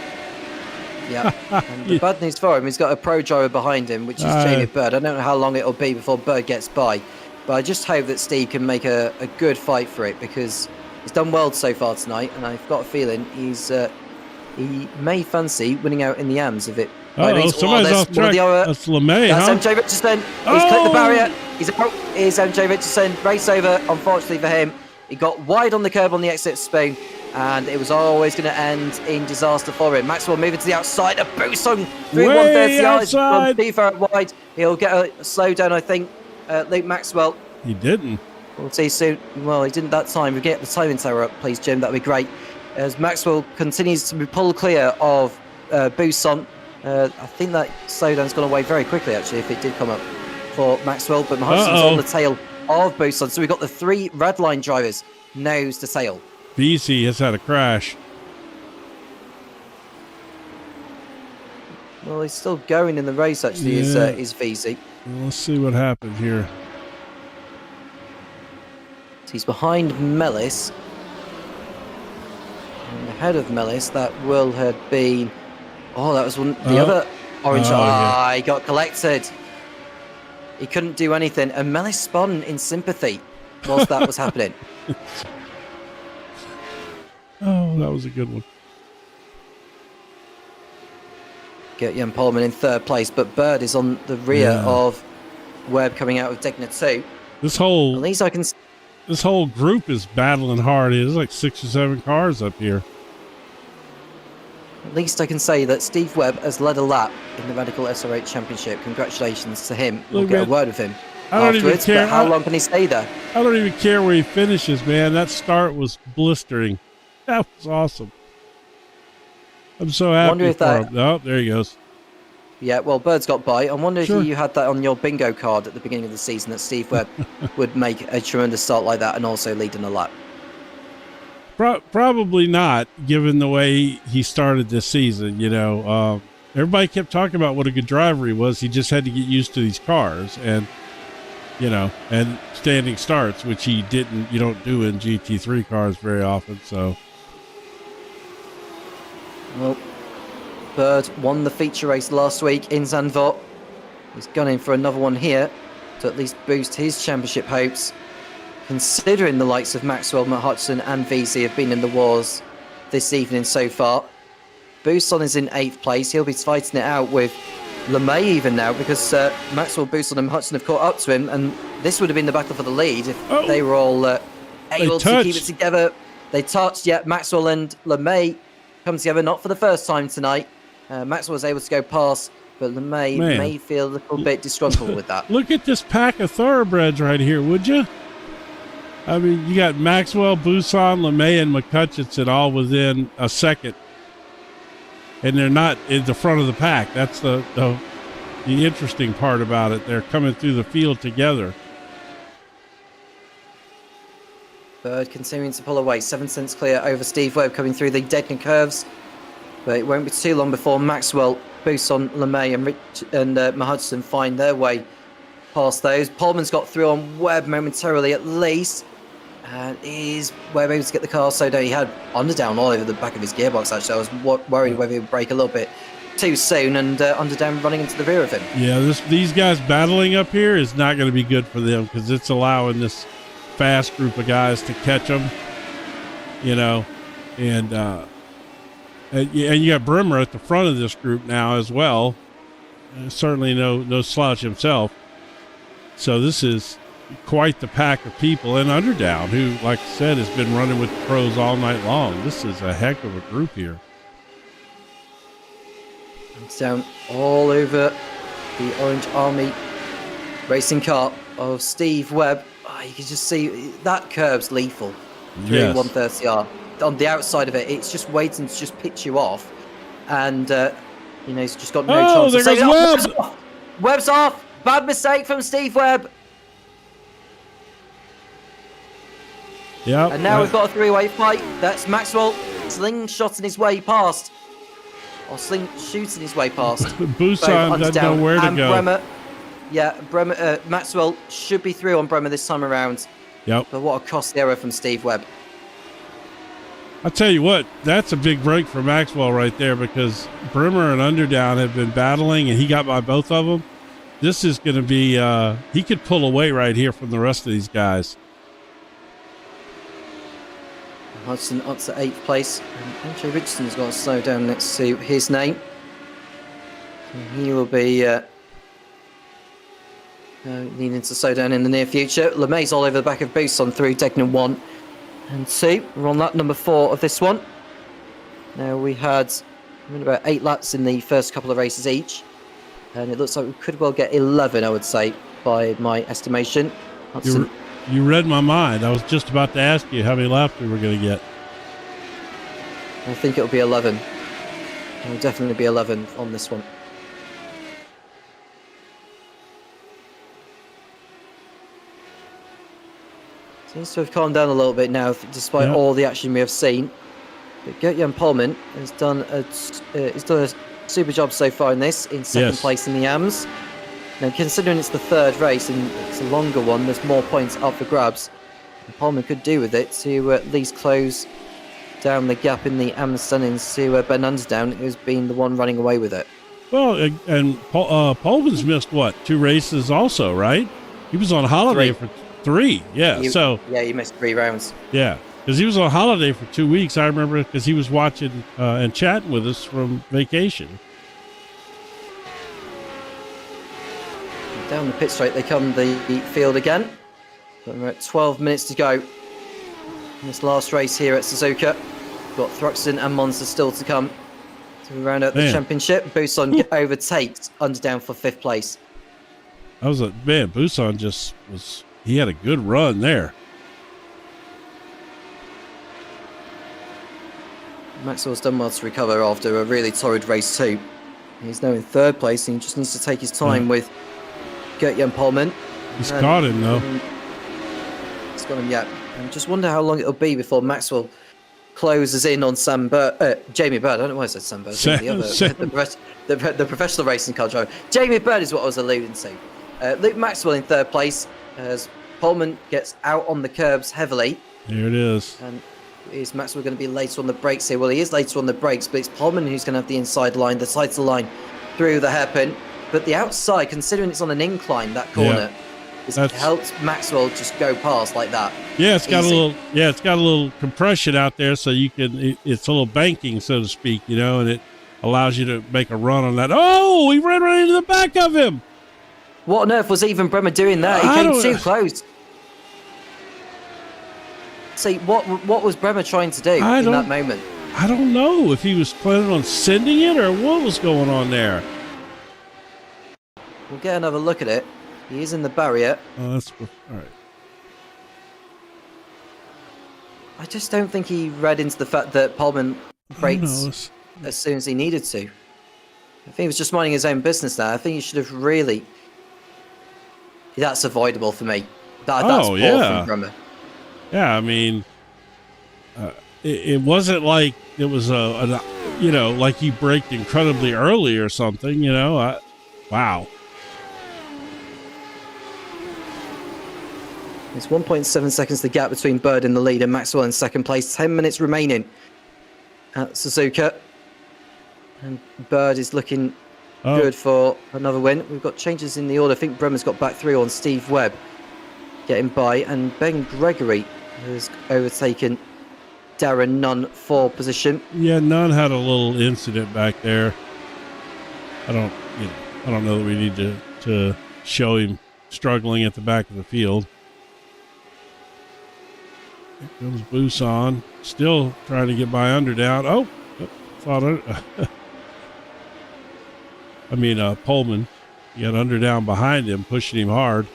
Yeah, and the bad news for him, he's got a pro driver behind him, which is Jamie Bird. I don't know how long it'll be before Bird gets by, but I just hope that Steve can make a good fight for it, because he's done well so far tonight, and I've got a feeling he may fancy winning out in the AMs if it. Somebody's off track. That's LeMay, That's MJ Richardson. He's clipped the barrier. He's out. Here's MJ Richardson. Race over, unfortunately for him. He got wide on the curb on the exit spoon, and it was always going to end in disaster for him. Maxwell moving to the outside, a boost on through Way 130 yards from outside. Steve wide. He'll get a slowdown, I think. Luke Maxwell. He didn't. We'll see soon. Well, he didn't that time. We get the timing tower up, please, Jim. That'd be great. As Maxwell continues to be pulled clear of Buson. I think that slowdown's gone away very quickly, actually, if it did come up for Maxwell. But Hudson's on the tail of Buson. So we've got the 3 red line drivers nose to tail. BC has had a crash. Well, he's still going in the race, actually, is VZ. Well, let's see what happens here. So he's behind Mellis. And ahead of Mellis, that will have been... Oh, that was the other orange. He got collected. He couldn't do anything. And Mellis spun in sympathy whilst that was happening. Oh, that was a good one. Get Jan Polman in 3rd place, but Bird is on the rear of Webb coming out of Degner 2. This whole... At least I can... This whole group is battling hard. There's like 6 or 7 cars up here. At least I can say that Steve Webb has led a lap in the Radical SR8 Championship. Congratulations to him. We'll get a word with him afterwards, but how long can he stay there? I don't even care where he finishes, man. That start was blistering. That was awesome. I'm so happy for him. Oh, there he goes. Yeah, well, Bird's got by. I wonder if you had that on your bingo card at the beginning of the season, that Steve Webb would make a tremendous start like that and also lead in a lap. Probably not, given the way he started this season. You know, everybody kept talking about what a good driver he was. He just had to get used to these cars and, you know, and standing starts, which he didn't. You don't do in GT3 cars very often. So, well, Bird won the feature race last week in Zandvoort. He's gunning for another one here to at least boost his championship hopes. Considering the likes of Maxwell, Matt Hudson and VC have been in the wars this evening so far. Buson is in 8th place. He'll be fighting it out with LeMay even now, because Maxwell, Buson and Hudson have caught up to him, and this would have been the battle for the lead if they were all able to keep it together. They touched, yet Maxwell and LeMay come together, not for the first time tonight. Maxwell was able to go past, but LeMay may feel a little bit disgruntled with that. Look at this pack of thoroughbreds right here, would you? I mean, you got Maxwell, Buson, LeMay, and McCutcheon all within a second. And they're not in the front of the pack. That's the interesting part about it. They're coming through the field together. Bird continuing to pull away. 7 cents clear over Steve Webb coming through the Degner curves. But it won't be too long before Maxwell, Buson, LeMay, and Mahudson find their way past those. Polman's got through on Webb momentarily at least. And is Webb able to get the car so down? He had underdown all over the back of his gearbox, actually. I was worried whether he would break a little bit too soon, and underdown running into the rear of him. Yeah, these guys battling up here is not going to be good for them, because it's allowing this fast group of guys to catch them, you know. And you got Brimmer at the front of this group now as well. Certainly no slouch himself. So this is quite the pack of people, and Underdown, who, like I said, has been running with the pros all night long. This is a heck of a group here. It's down all over the Orange Army racing car of Steve Webb. Oh, you can just see that curve's lethal through 130R. On the outside of it, it's just waiting to just pitch you off, and you know, he's just got no chance. There goes Webb. Webb's off. Bad mistake from Steve Webb. Yeah. And now we've got a 3-way fight. That's Maxwell slingshotting his way past, or shooting his way past. Busan doesn't know where to go. Bremer, Maxwell should be through on Bremer this time around. Yep. But what a costly error from Steve Webb. I'll tell you what, that's a big break for Maxwell right there, because Bremer and Underdown have been battling, and he got by both of them. This is going to be, he could pull away right here from the rest of these guys. Hudson up to 8th place. And Andrew Richardson's got to slow down next to his name. And he will be needing to slow down in the near future. LeMay's all over the back of Buson through Degner 1. and 2. We're on lap number 4 of this one. Now we had about 8 laps in the first couple of races each, and it looks like we could well get 11, I would say, by my estimation. You read my mind. I was just about to ask you how many laps we were going to get. I think it'll be 11. It'll definitely be 11 on this one. Seems to have calmed down a little bit now, despite all the action we have seen. But Gert-Jan Polman has done a super job so far in this, in second place in the AMS. Now, considering it's the third race and it's a longer one, there's more points up for grabs. And Polman could do with it to at least close down the gap in the AMS standings to Ben Underdown, who's been the one running away with it. Well, and Polman's missed, 2 races also, right? He was on holiday for 3, yeah. He missed 3 rounds. Yeah, because he was on holiday for 2 weeks. I remember because he was watching and chatting with us from vacation. Down the pit straight they come, the field again. But we're at 12 minutes to go in this last race here at Suzuka. We've got Thruxton and Monza still to come to round out the championship. Busan overtakes Underdown for 5th place. Busan he had a good run there. Maxwell's done well to recover after a really torrid race too. He's now in 3rd place and he just needs to take his time with Gert-Jan Polman. He's got him though. He's got him, yeah. And just wonder how long it'll be before Maxwell closes in on Jamie Bird. I don't know why I said Sam Bird. The professional racing car driver. Jamie Bird is what I was alluding to. Luke Maxwell in 3rd place as Polman gets out on the curbs heavily. There it is. And is Maxwell going to be later on the brakes here? Well, he is later on the brakes, but it's Polman who's going to have the inside line, the tighter line through the hairpin. But the outside, considering it's on an incline, that corner, it helps Maxwell just go past like that. Yeah, it's got a little compression out there, so you can. It's a little banking, so to speak, and it allows you to make a run on that. Oh, he ran right into the back of him. What on earth was even Bremer doing there? He came too close. See, what was Bremer trying to do in that moment? I don't know if he was planning on sending it or what was going on there. We'll get another look at it. He is in the barrier. Oh, that's all right. I just don't think he read into the fact that Polman brakes as soon as he needed to. I think he was just minding his own business there. I think he should have really... That's avoidable for me. That's poor from Bremer. Yeah, I mean, it wasn't like it was like he braked incredibly early or something, wow. It's 1.7 seconds the gap between Bird in the lead and Maxwell in 2nd place. 10 minutes remaining at Suzuka. And Bird is looking good for another win. We've got changes in the order. I think Bremer's got back 3 on Steve Webb getting by. And Ben Gregory has overtaken Darren Nunn for position. Yeah, Nunn had a little incident back there. I don't know that we need to show him struggling at the back of the field. Here comes Busan, still trying to get by Underdown. Polman. He got Underdown behind him, pushing him hard.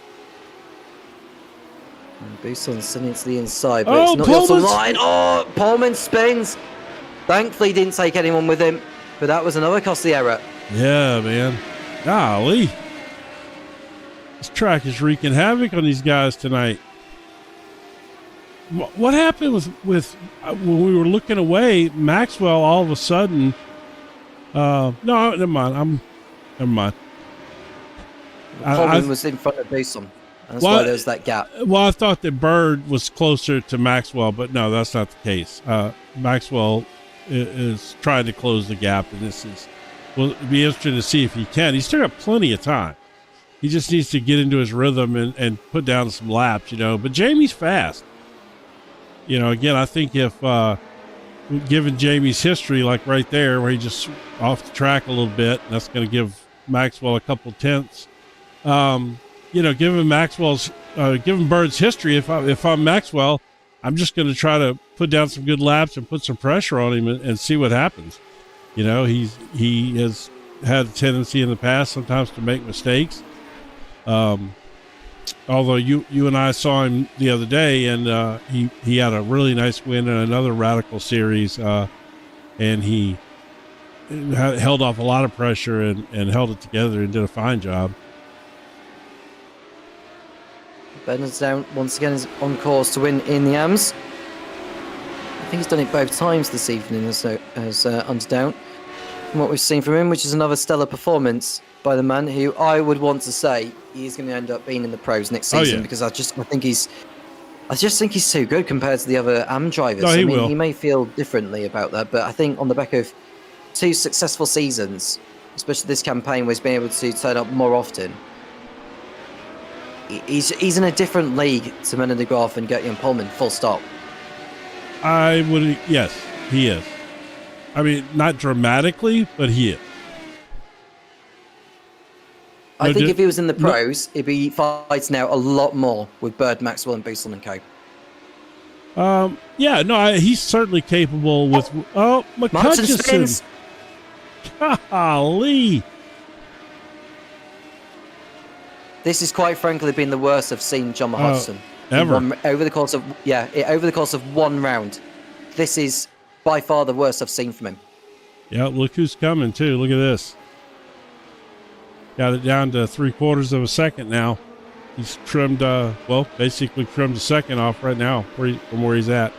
And Busan's sending it to the inside, but it's not off the line. Oh, Polman spins. Thankfully, didn't take anyone with him, but that was another costly error. Yeah, man. Golly. This track is wreaking havoc on these guys tonight. What happened with when we were looking away, Maxwell all of a sudden... no, never mind. Never mind. Polman was in front of Busan. That's why there's that gap. Well, I thought that Bird was closer to Maxwell, but no, that's not the case. Maxwell is trying to close the gap, and it'll be interesting to see if he can. He's still got plenty of time. He just needs to get into his rhythm and put down some laps, But Jamie's fast. Again, I think if given Jamie's history, like right there, where he just off the track a little bit, and that's going to give Maxwell a couple tenths. Given Bird's history, if I'm Maxwell, I'm just going to try to put down some good laps and put some pressure on him and see what happens. You know, he has had a tendency in the past sometimes to make mistakes. Although you and I saw him the other day, and he had a really nice win in another Radical series, and he held off a lot of pressure and held it together and did a fine job. Bernard's down once again, is on course to win in the AMS. I think he's done it both times this evening as Underdown. From what we've seen from him, which is another stellar performance by the man who I would want to say he's going to end up being in the pros next season, because I just think he's too good compared to the other AM drivers. No, I mean, will. He may feel differently about that, but I think on the back of 2 successful seasons, especially this campaign where he's been able to turn up more often, he's in a different league to Menno de Graaf and Gert-Jan Polman, full stop. Yes, he is. I mean, not dramatically, but he is. I think if he was in the pros, he'd be fighting out a lot more with Bird, Maxwell, and Boesel and co. He's certainly capable with. McCutcheon. Golly. This is quite frankly been the worst I've seen John Hudson ever over the course of one round. This is by far the worst I've seen from him. Yeah, look who's coming too. Look at this. Got it down to 3/4 of a second now. He's trimmed, basically trimmed a second off right now from where he's at.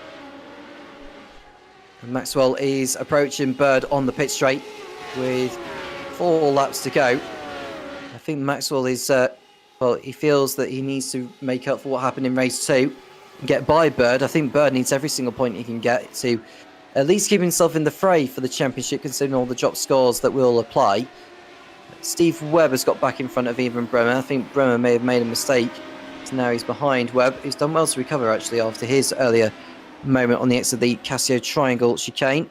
And Maxwell is approaching Bird on the pit straight with 4 laps to go. I think Maxwell is, he feels that he needs to make up for what happened in race 2 and get by Bird. I think Bird needs every single point he can get to at least keep himself in the fray for the championship, considering all the drop scores that will apply. Steve Webb has got back in front of Ivan Bremer. I think Bremer may have made a mistake, so now he's behind Webb. He's done well to recover, actually, after his earlier moment on the exit of the Casio Triangle chicane.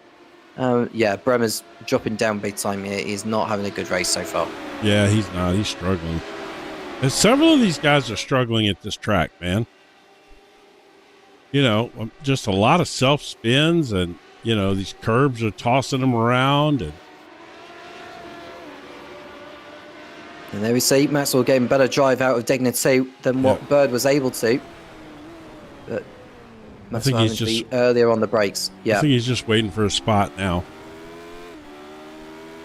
Bremer's dropping down big time here. He's not having a good race so far. Yeah, he's not. He's struggling. And several of these guys are struggling at this track, man. You know, just a lot of self-spins, and, you know, these curbs are tossing them around. And there we see Maxwell getting better drive out of Degner 2 than what Bird was able to. But Maxwell having to be earlier on the brakes. Yeah. I think he's just waiting for a spot now.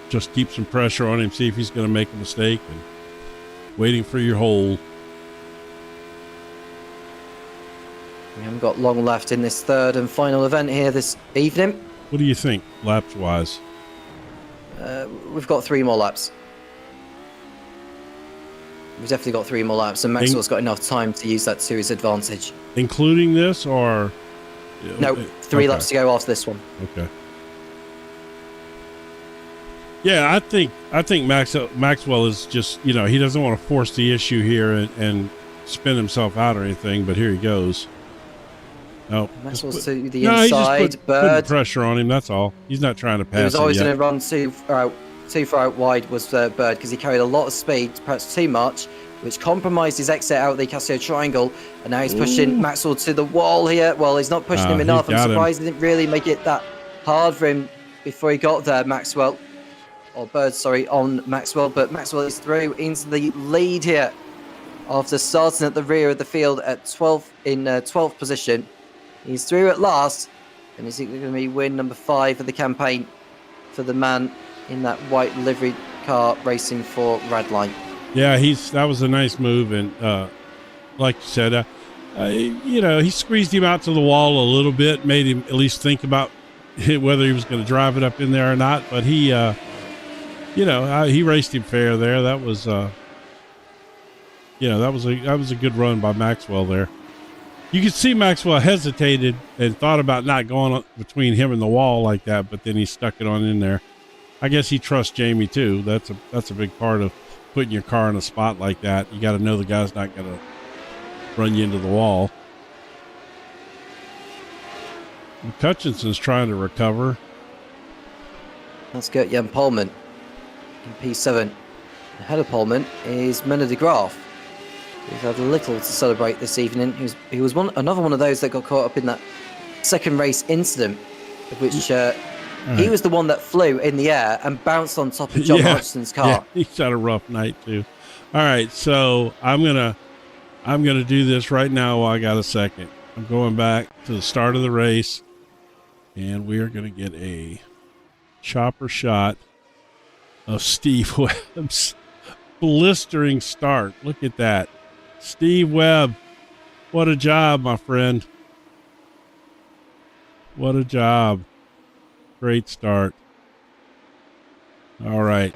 Just keep some pressure on him, see if he's going to make a mistake, and waiting for your hole. We haven't got long left in this third and final event here this evening. What do you think, laps-wise? We've got 3 more laps. We've definitely got 3 more laps, and Maxwell's got enough time to use that to his advantage. Including this, or? No, 3 laps to go after this one. Okay. Yeah, I think Maxwell is just, you know, he doesn't want to force the issue here and spin himself out or anything, but here he goes. No, Maxwell's to the inside. He's just putting pressure on him, that's all. He's not trying to pass him. He was always going to run too far out wide was Bird, because he carried a lot of speed, perhaps too much, which compromised his exit out of the Casio Triangle, and now he's pushing Maxwell to the wall here. Well, he's not pushing him enough. I'm surprised he didn't really make it that hard for him before he got there, Bird, on Maxwell, but Maxwell is through into the lead here after starting at the rear of the field at 12th position. He's through at last, and is it going to be win number 5 of the campaign for the man in that white livery car racing for Radline? Yeah, that was a nice move, and like you said, you know, he squeezed him out to the wall a little bit, made him at least think about whether he was going to drive it up in there or not. But he, you know, he raced him fair there. That was, you know, that was a good run by Maxwell there. You could see Maxwell hesitated and thought about not going between him and the wall like that, but then he stuck it on in there. I guess he trusts Jamie too. That's a big part of putting your car in a spot like that. You got to know the guy's not going to run you into the wall. Hutchinson's trying to recover. That's Gert-Jan Polman in P7. Ahead of Polman is Menno de Graaf, We've had little to celebrate this evening. He was another one of those that got caught up in that second race incident, of which he was the one that flew in the air and bounced on top of John Hodgson's car. Yeah, he's had a rough night too. All right, so I'm gonna do this right now while I got a second. I'm going back to the start of the race, and we are gonna get a chopper shot of Steve Webb's blistering start. Look at that. Steve Webb, what a job, my friend. What a job. Great start. All right.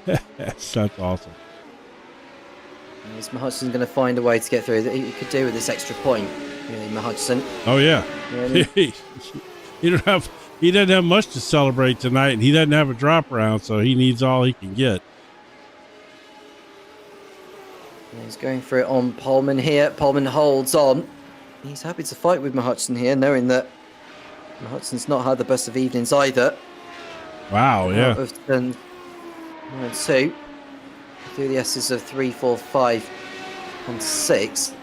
That's awesome. Is Hodgson going to find a way to get through? He could do with this extra point, really, Hodgson. Oh, yeah. Really? he doesn't have much to celebrate tonight, and he doesn't have a drop round, so he needs all he can get. He's going for it on Pullman here. Pullman holds on. He's happy to fight with Hodgson here, knowing that Hodgson's not had the best of evenings either. Wow, yeah. Out of turn 1 and 2. Through the S's of 3, 4, 5, and 6.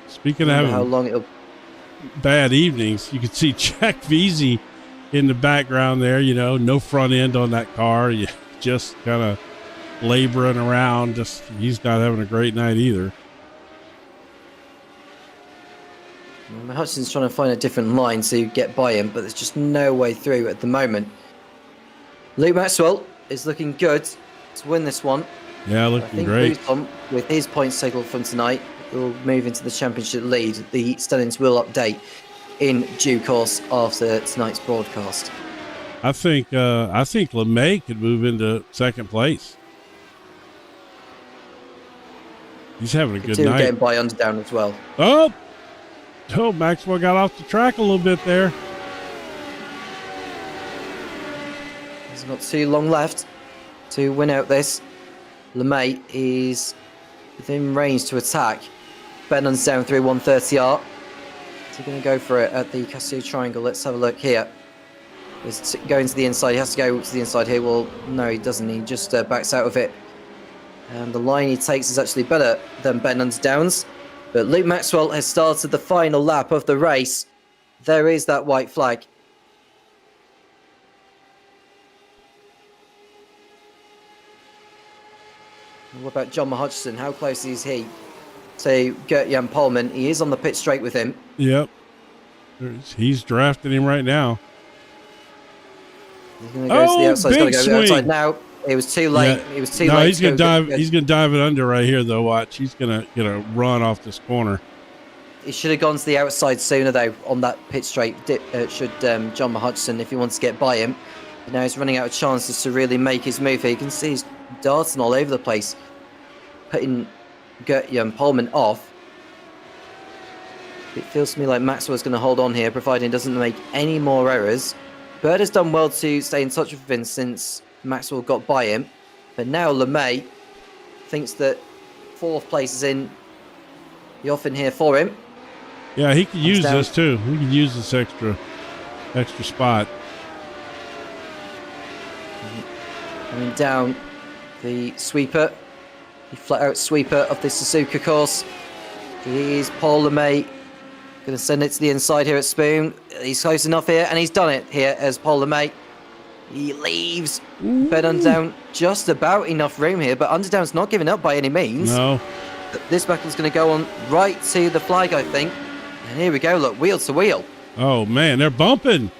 Speaking of having how long it'll bad evenings, you can see Jack Veazey in the background there, you know, no front end on that car. You just kind of laboring around. Just he's not having a great night either. Hodgson's trying to find a different line to get by him, but there's just no way through at the moment. Luke Maxwell is looking good to win this one. Yeah, looking great. Luton, with his points total from tonight, will move into the championship lead. The standings will update in due course after tonight's broadcast. I think LeMay could move into second place. He's having a good night. Getting by Underdown as well. Oh, Maxwell got off the track a little bit there. There's not too long left to win out this. LeMay is within range to attack. Ben Underdown through 130R. Is he going to go for it at the Casio Triangle? Let's have a look here. He's going to the inside. He has to go to the inside here. Well, no, he doesn't. He just backs out of it. And the line he takes is actually better than Ben Underdown's. But Luke Maxwell has started the final lap of the race. There is that white flag. What about John Hodgson? How close is he to Gert-Jan Polman? He is on the pit straight with him. Yep. He's drafting him right now. He's going to go to the outside. He's got to go to the outside now. It was too late. Yeah. It was too late. He's gonna dive. He's gonna dive it under right here, though. Watch. He's gonna run off this corner. He should have gone to the outside sooner, though, on that pit straight. Should John Hodgson, if he wants to get by him. But now he's running out of chances to really make his move here. You can see he's darting all over the place, putting Gert-Jan Polman off. It feels to me like Maxwell's going to hold on here, providing he doesn't make any more errors. Bird has done well to stay in touch with him since Maxwell got by him. But now LeMay thinks that fourth place is in the offing here for him. Yeah, he could use this too. He could use this extra spot. Coming down the sweeper, the flat-out sweeper of the Suzuka course. Here's Paul LeMay. Going to send it to the inside here at Spoon. He's close enough here, and he's done it here as Paul LeMay. He leaves Ben Underdown just about enough room here, but Underdown's not giving up by any means. No. This battle's going to go on right to the flag, I think. And here we go, look, wheel to wheel. Oh, man, they're bumping.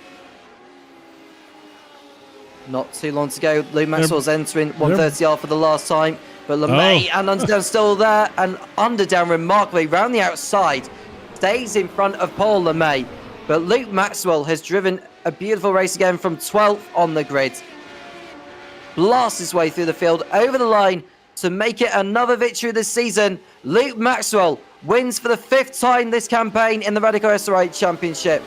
Not too long to go. Luke Maxwell's entering 130R for the last time. But LeMay and Underdown still there. And Underdown remarkably round the outside stays in front of Paul LeMay. But Luke Maxwell has driven a beautiful race again from 12th on the grid. Blasts his way through the field over the line to make it another victory this season. Luke Maxwell wins for the 5th time this campaign in the Radical SR8 Championship.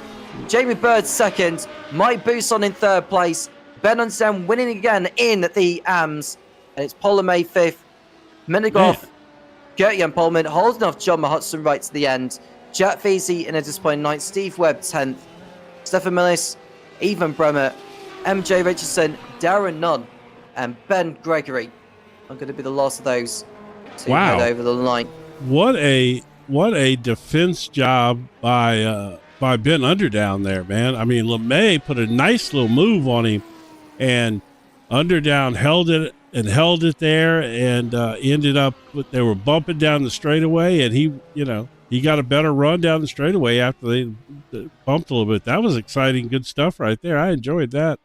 Jamie Bird second, Mike Bousson in 3rd place. Ben Underdown winning again in the AMS. And it's Paul LeMay 5th. Menegoff, Gert-Jan Polman holding off John Hodgson right to the end. Jack Veazey in a disappointing 9th. Steve Webb 10th. Stefan Millis, Ivan Bremer, MJ Richardson, Darren Nunn, and Ben Gregory are going to be the last of those to head over the line. what a defense job by Ben Underdown there, man. I mean, LeMay put a nice little move on him, and Underdown held it there, and ended up they were bumping down the straightaway, and he got a better run down the straightaway after they bumped a little bit. That was exciting, good stuff right there. I enjoyed that.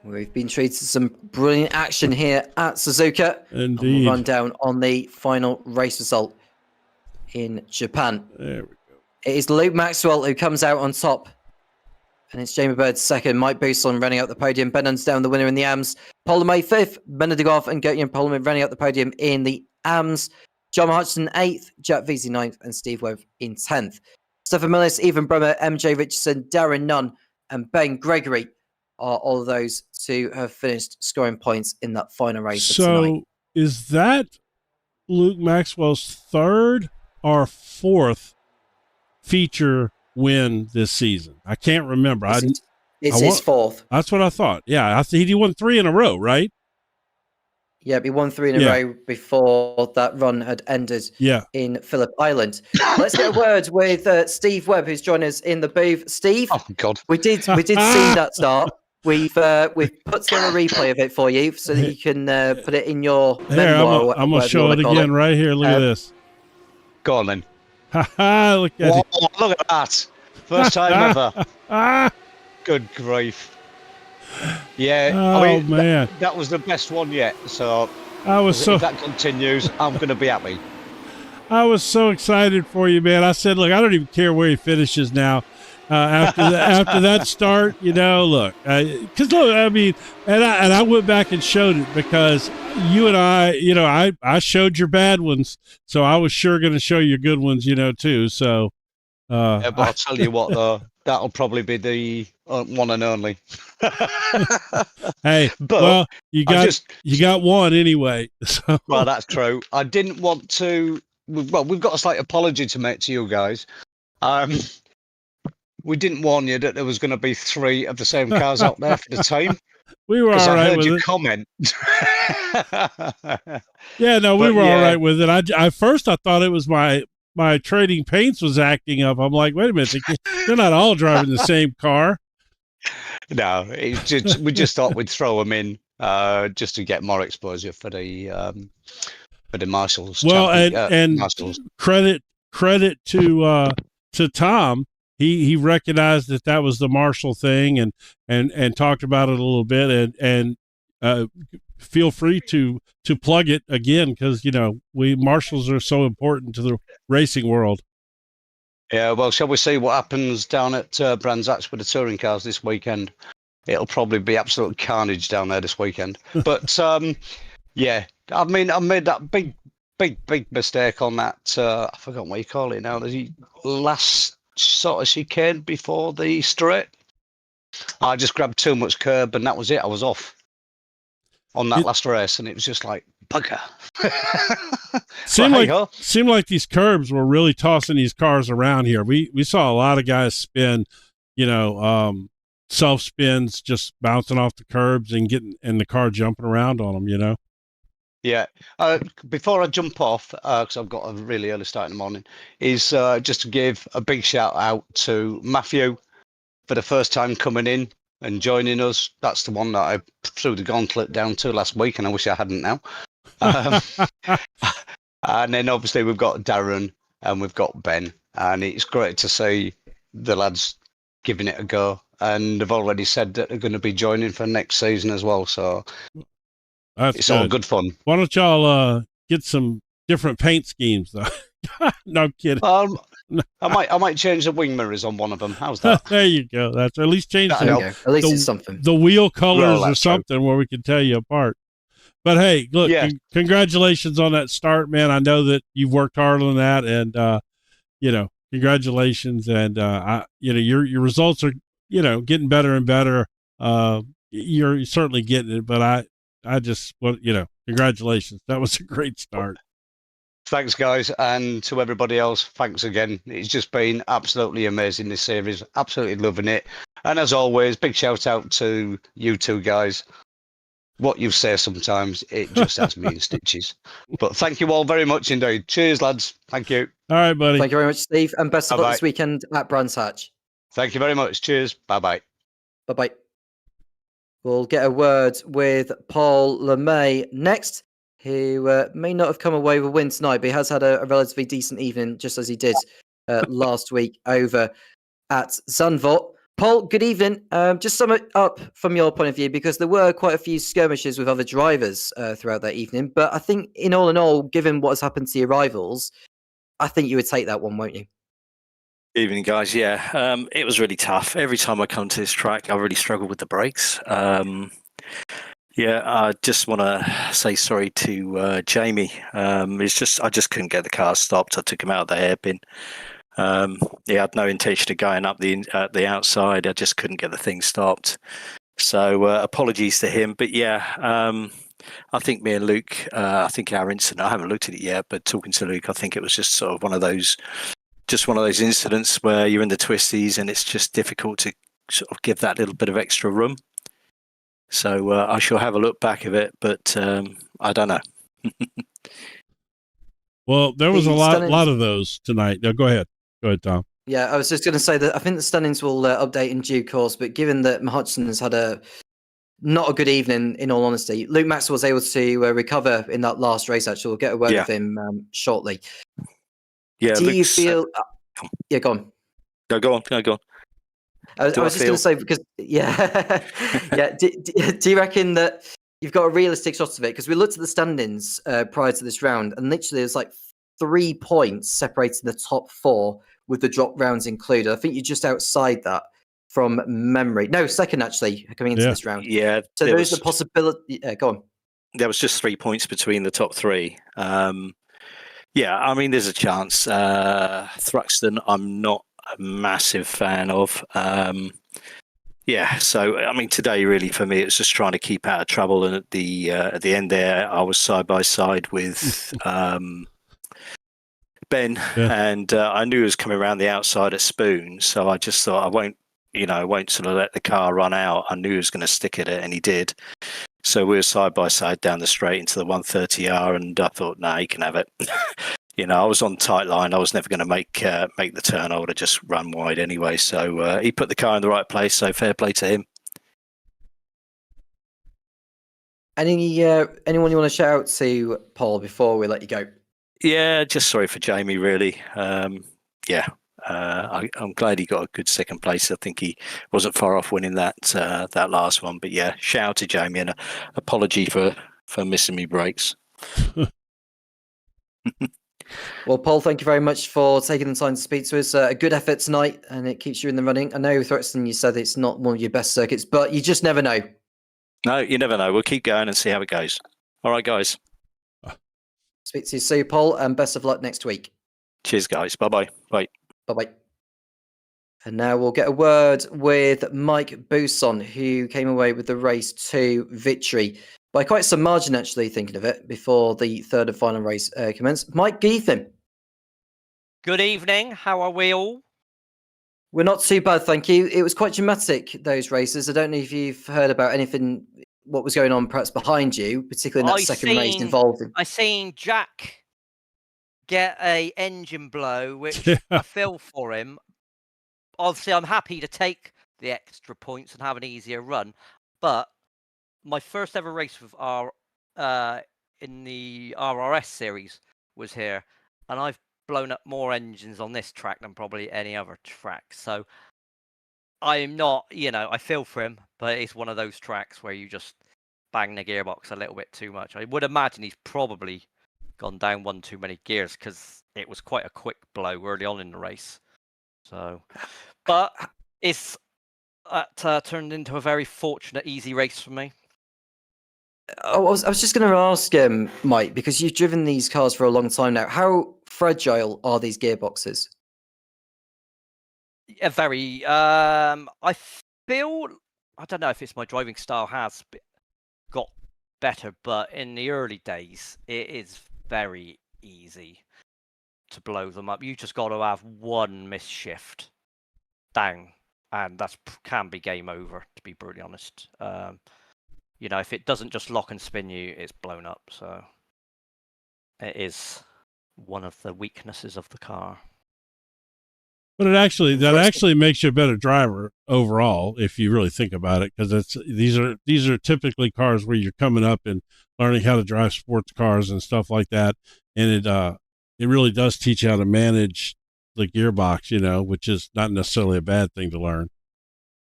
We've been treated to some brilliant action here at Suzuka. Indeed. And we'll run down on the final race result in Japan. There we go. It is Luke Maxwell who comes out on top. And it's Jamie Bird second, Mike Bousselon running up the podium, Ben Underdown the winner in the AMS, Polomay fifth, Benedigoff and Gertjan Polomay running up the podium in the AMS, John Hutchinson 8th, Jack Veazey 9th, and Steve Webb in 10th. Stefan Millis, Ethan Bremer, MJ Richardson, Darren Nunn, and Ben Gregory are all of those to have finished scoring points in that final race of tonight. So is that Luke Maxwell's third or fourth feature win this season? I can't remember. It's his fourth. That's what I thought. Yeah, he won 3 in a row, right? Yeah, he won 3 in a row before that run had ended in Phillip Island. Let's get a word with Steve Webb, who's joined us in the booth. Steve, oh God, we did see that start. We've put together a replay of it for you so that you can put it in your memoir. I'm gonna show it again right here. Look at this. Go on then. Look at it. Look at that. First time ever. Good grief. Yeah. Oh, I mean, man. That was the best one yet. So if that continues, I'm going to be happy. I was so excited for you, man. I said, look, I don't even care where he finishes now. After that start, look, because look, I mean, and I went back and showed it because you and I showed your bad ones, so I was sure going to show you good ones, too. So, but I'll tell you what, though, that'll probably be the one and only. Hey, but well, you got one anyway. So. Well, that's true. I didn't want to. Well, we've got a slight apology to make to you guys. We didn't warn you that there was going to be 3 of the same cars out there for the team. We were all right with it. I heard your comment. Yeah, no, we were all right with it. I first thought it was my trading paints was acting up. I'm like, wait a minute, they're not all driving the same car. No, we just thought we'd throw them in just to get more exposure for the Marshals. Well, and Marshals. credit to Tom. He recognized that was the Marshall thing and talked about it a little bit and feel free to plug it again because we Marshals are so important to the racing world. Yeah, well, shall we see what happens down at Brands Hatch with the touring cars this weekend? It'll probably be absolute carnage down there this weekend. But yeah, I mean, I made that big mistake on that. I forgot what you call it now. The last sort of chicane before the straight. I just grabbed too much curb and that was it. I was off on that last race and it was just like bugger. Seemed like these curbs were really tossing these cars around here. We saw a lot of guys spin, self spins, just bouncing off the curbs and the car jumping around on them. Yeah. Before I jump off, because I've got a really early start in the morning, is just to give a big shout out to Matthew for the first time coming in and joining us. That's the one that I threw the gauntlet down to last week, and I wish I hadn't now. And then obviously we've got Darren and we've got Ben, and it's great to see the lads giving it a go. And they've already said that they're going to be joining for next season as well. So it's all good fun. Why don't y'all get some different paint schemes though? No I'm kidding. I might change the wing mirrors on one of them. How's that? There you go. That's at least change at least it's something. The wheel colors or something where we can tell you apart. But hey, look, congratulations on that start, man. I know that you've worked hard on that, and congratulations. And your results are getting better and better. You're certainly getting it, but I just want congratulations. That was a great start. Thanks, guys, and to everybody else, thanks again. It's just been absolutely amazing this series. Absolutely loving it. And as always, big shout out to you two guys. what you say sometimes, it just has me in stitches. But thank you all very much indeed. Cheers, lads. Thank you. All right, buddy. Thank you very much, Steve, and best of luck Bye-bye. this weekend at Brands Hatch. Thank you very much. Cheers. Bye-bye. Bye-bye. We'll get a word with Paul LeMay next, who may not have come away with a win tonight, but he has had a relatively decent evening, just as he did last week over at Zandvoort. Paul, good evening. Just sum it up from your point of view, because there were quite a few skirmishes with other drivers throughout that evening. But I think, in all, given what has happened to your rivals, I think you would take that one, won't you? Evening, guys. Yeah, it was really tough. Every time I come to this track, I really struggle with the brakes. Yeah, I just want to say sorry to Jamie. It's just I just couldn't get the car stopped. I took him out of the hairpin. He had no intention of going up the outside. I just couldn't get the thing stopped. So apologies to him. But yeah, I think me and Luke, I think our incident, I haven't looked at it yet, but talking to Luke, I think it was just sort of one of those incidents where you're in the twisties and it's just difficult to sort of give that little bit of extra room. So I shall have a look back of it, but I don't know. Well, there was a lot of those tonight. No, go ahead. Go ahead, Tom. Yeah, I was just going to say that I think the standings will update in due course, but given that Hodgson has had not a good evening, in all honesty, Luke Maxwell was able to recover in that last race, actually. We'll get a word with him shortly. Yeah. Do you feel... yeah, go on. No, go on. I was just going to say, because, yeah, yeah. Do you reckon that you've got a realistic shot of it? Because we looked at the standings prior to this round, and literally there's like 3 points separating the top 4 with the drop rounds included. I think you're just outside that from memory. No, second, actually, coming into this round. Yeah. So there is a possibility. Go on. There was just 3 points between the top 3. Yeah, I mean, there's a chance. Thruxton, I'm not a massive fan of. Yeah, so I mean, today really for me, it's just trying to keep out of trouble. And at the end there, I was side by side with Ben, and I knew he was coming around the outside at Spoon, so I just thought I won't sort of let the car run out. I knew he was going to stick at it, and he did. So we were side by side down the straight into the 130R, and I thought, nah, he can have it. I was on tight line. I was never going to make the turn. I would have just run wide anyway. So he put the car in the right place. So fair play to him. Anyone you want to shout out to, Paul, before we let you go? Yeah, just sorry for Jamie, really. I'm glad he got a good second place. I think he wasn't far off winning that last one. But yeah, shout out to Jamie, and an apology for missing me brakes. Well, Paul, thank you very much for taking the time to speak to us. A good effort tonight, and it keeps you in the running. I know, Thruxton, you said it's not one of your best circuits, but you just never know. No, you never know. We'll keep going and see how it goes. All right, guys. Speak to you soon, Paul, and best of luck next week. Cheers, guys. Bye-bye. Bye. Bye-bye. And now we'll get a word with Mike Bousson, who came away with the race 2 victory by quite some margin, actually, thinking of it, before the third and final race commenced. Mike, good evening. Good evening. How are we all? We're not too bad, thank you. It was quite dramatic, those races. I don't know if you've heard about anything, what was going on perhaps behind you, particularly in that second race involving... I seen Jack get a engine blow, which I feel for him. Obviously, I'm happy to take the extra points and have an easier run, but my first ever race with in the RRS series was here, and I've blown up more engines on this track than probably any other track. So I'm not, I feel for him, but it's one of those tracks where you just bang the gearbox a little bit too much. I would imagine he's probably gone down one too many gears, because it was quite a quick blow early on in the race. So, but it's turned into a very fortunate, easy race for me. I was just going to ask, Mike, because you've driven these cars for a long time now. How fragile are these gearboxes? Very. I feel, I don't know if it's my driving style has got better, but in the early days, it is very easy to blow them up. You just got to have one misshift down, and that can be game over, to be brutally honest. if it doesn't just lock and spin you, it's blown up. So it is one of the weaknesses of the car. But that actually makes you a better driver overall, if you really think about it, because these are typically cars where you're coming up and learning how to drive sports cars and stuff like that, and it really does teach you how to manage the gearbox, which is not necessarily a bad thing to learn.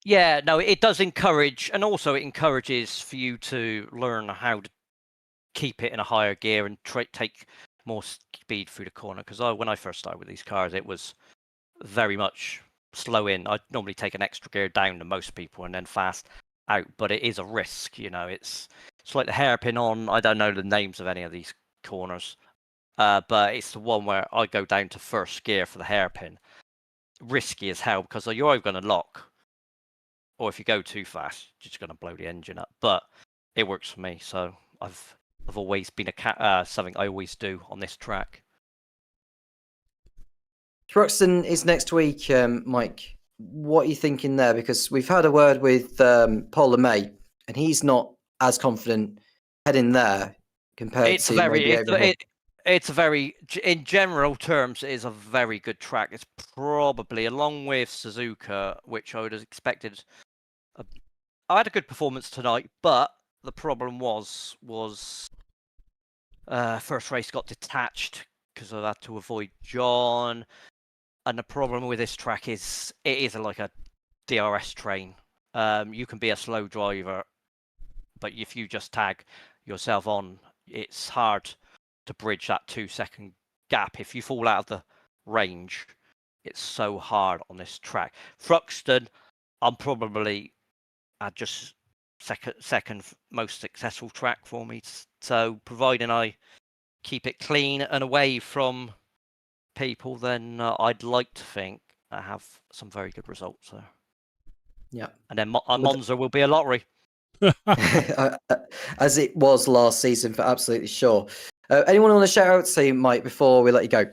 Yeah, no, it does encourage, and also it encourages for you to learn how to keep it in a higher gear and take more speed through the corner. Because when I first started with these cars, it was very much slow in. I'd normally take an extra gear down to most people and then fast out, but it is a risk. It's like the hairpin on. I don't know the names of any of these corners, but it's the one where I go down to first gear for the hairpin. Risky as hell because you're either going to lock, or if you go too fast, you're just going to blow the engine up. But it works for me, so I've always been something I always do on this track. Thruxton is next week, Mike. What are you thinking there? Because we've had a word with Paul LeMay, and he's not as confident heading there compared to It's a very, in general terms, it is a very good track. It's probably, along with Suzuka, which I would have expected. I had a good performance tonight, but the problem was first race got detached because I had to avoid John. And the problem with this track is it is like a DRS train. You can be a slow driver, but if you just tag yourself on, it's hard to bridge that 2-second gap. If you fall out of the range, it's so hard on this track. Thruxton, I'm probably just second most successful track for me. So providing I keep it clean and away from people, then I'd like to think I have some very good results there. Yeah. And then Monza will be a lottery. As it was last season, for absolutely sure. Anyone want to shout out to Mike before we let you go?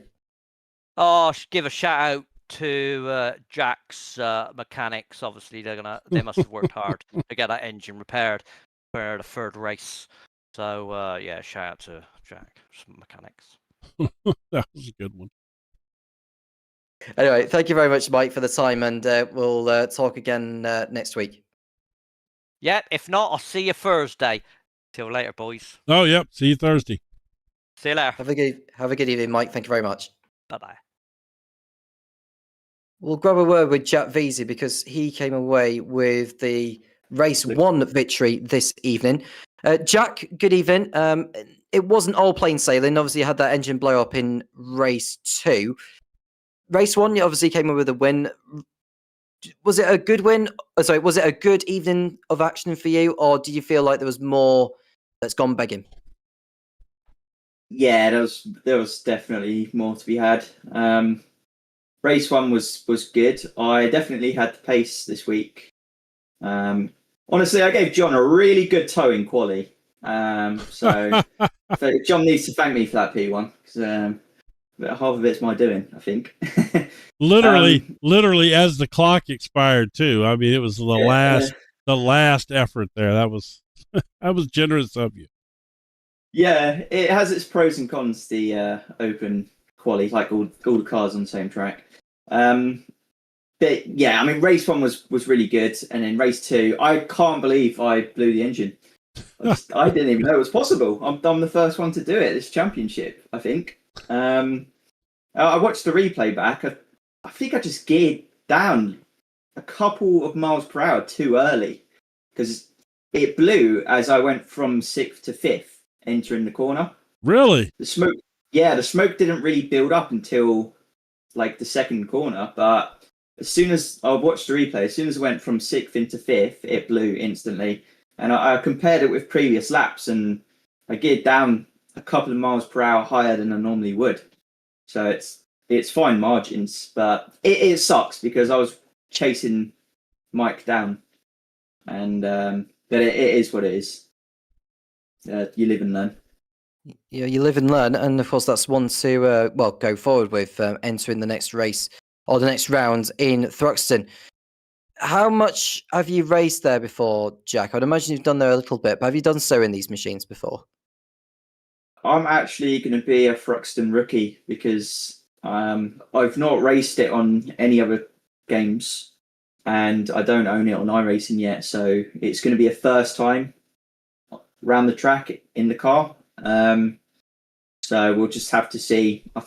Oh, give a shout out to Jack's mechanics. Obviously, they must have worked hard to get that engine repaired for the third race. So yeah, shout out to Jack's mechanics. That was a good one. Anyway, thank you very much, Mike, for the time, and we'll talk again next week. Yeah, if not, I'll see you Thursday. Till later, boys. Oh, yep. See you Thursday. See you later. Have a good evening, Mike. Thank you very much. Bye-bye. We'll grab a word with Jack Veazey because he came away with the race 1 victory this evening. Jack, good evening. It wasn't all plain sailing. Obviously, you had that engine blow up in race 2. Race 1, you obviously came away with a win. Was it a good win? Sorry, was it a good evening of action for you, or do you feel like there was more that's gone begging? Yeah, there was definitely more to be had. Race 1 was good. I definitely had the pace this week. Honestly, I gave John a really good tow in Quali. So John needs to thank me for that P1 because half of it's my doing, I think. literally as the clock expired too. I mean, it was the last effort there. That was generous of you. Yeah, it has its pros and cons, the open Quali, like all the cars on the same track. But yeah, I mean, race 1 was really good, and in race 2, I can't believe I blew the engine. I didn't even know it was possible. I'm the first one to do it this championship, I think. I watched the replay back. I think I just geared down a couple of miles per hour too early because it blew as I went from 6th to 5th entering the corner. Really? The smoke didn't really build up until like the second corner, but as soon as I watched the replay, as soon as I went from 6th into 5th, it blew instantly. And I compared it with previous laps, and I geared down a couple of miles per hour higher than I normally would. So it's fine margins, but it sucks because I was chasing Mike down, and but it is what it is. You live and learn. Yeah, you live and learn, and of course that's one to go forward with entering the next race or the next round in Thruxton. how much have you raced there before, Jack? I'd imagine you've done there a little bit, but have you done so in these machines before? I'm actually going to be a Thruxton rookie because I've not raced it on any other games, and I don't own it on iRacing yet. So it's going to be a first time around the track in the car. So we'll just have to see. I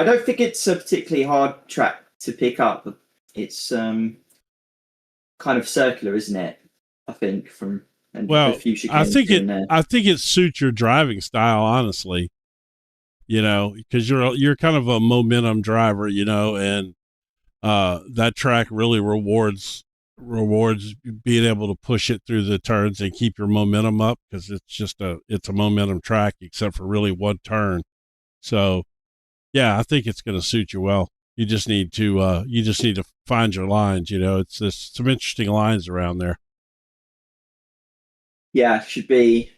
don't think it's a particularly hard track to pick up. It's kind of circular, isn't it? I think from Well, a few I chicanes think here and there. I think it suits your driving style, honestly. You know, because you're kind of a momentum driver, you know, and that track really rewards being able to push it through the turns and keep your momentum up, because it's a momentum track except for really one turn. So yeah, I think it's going to suit you well. You just need to find your lines. You know, there's some interesting lines around there. Yeah, should be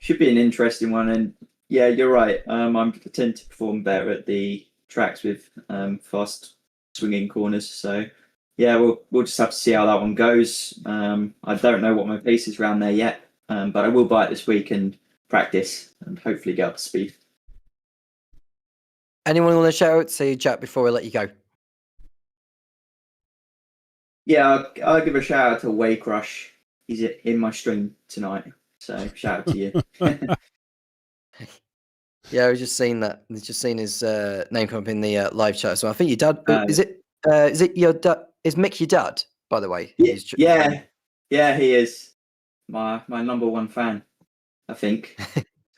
an interesting one. And yeah, you're right. I tend to perform better at the tracks with fast swinging corners. So yeah, we'll just have to see how that one goes. I don't know what my pace is around there yet, but I will buy it this week and practice and hopefully get up to speed. Anyone want to shout out to Jack before we let you go? Yeah, I'll give a shout out to Way Crush. He's in my stream tonight, so shout out to you. Yeah, I was just seeing that. I've just seen his name come up in the live chat. So I think your dad is it your dad? Is Mick your dad? By the way, yeah, he is my number one fan, I think.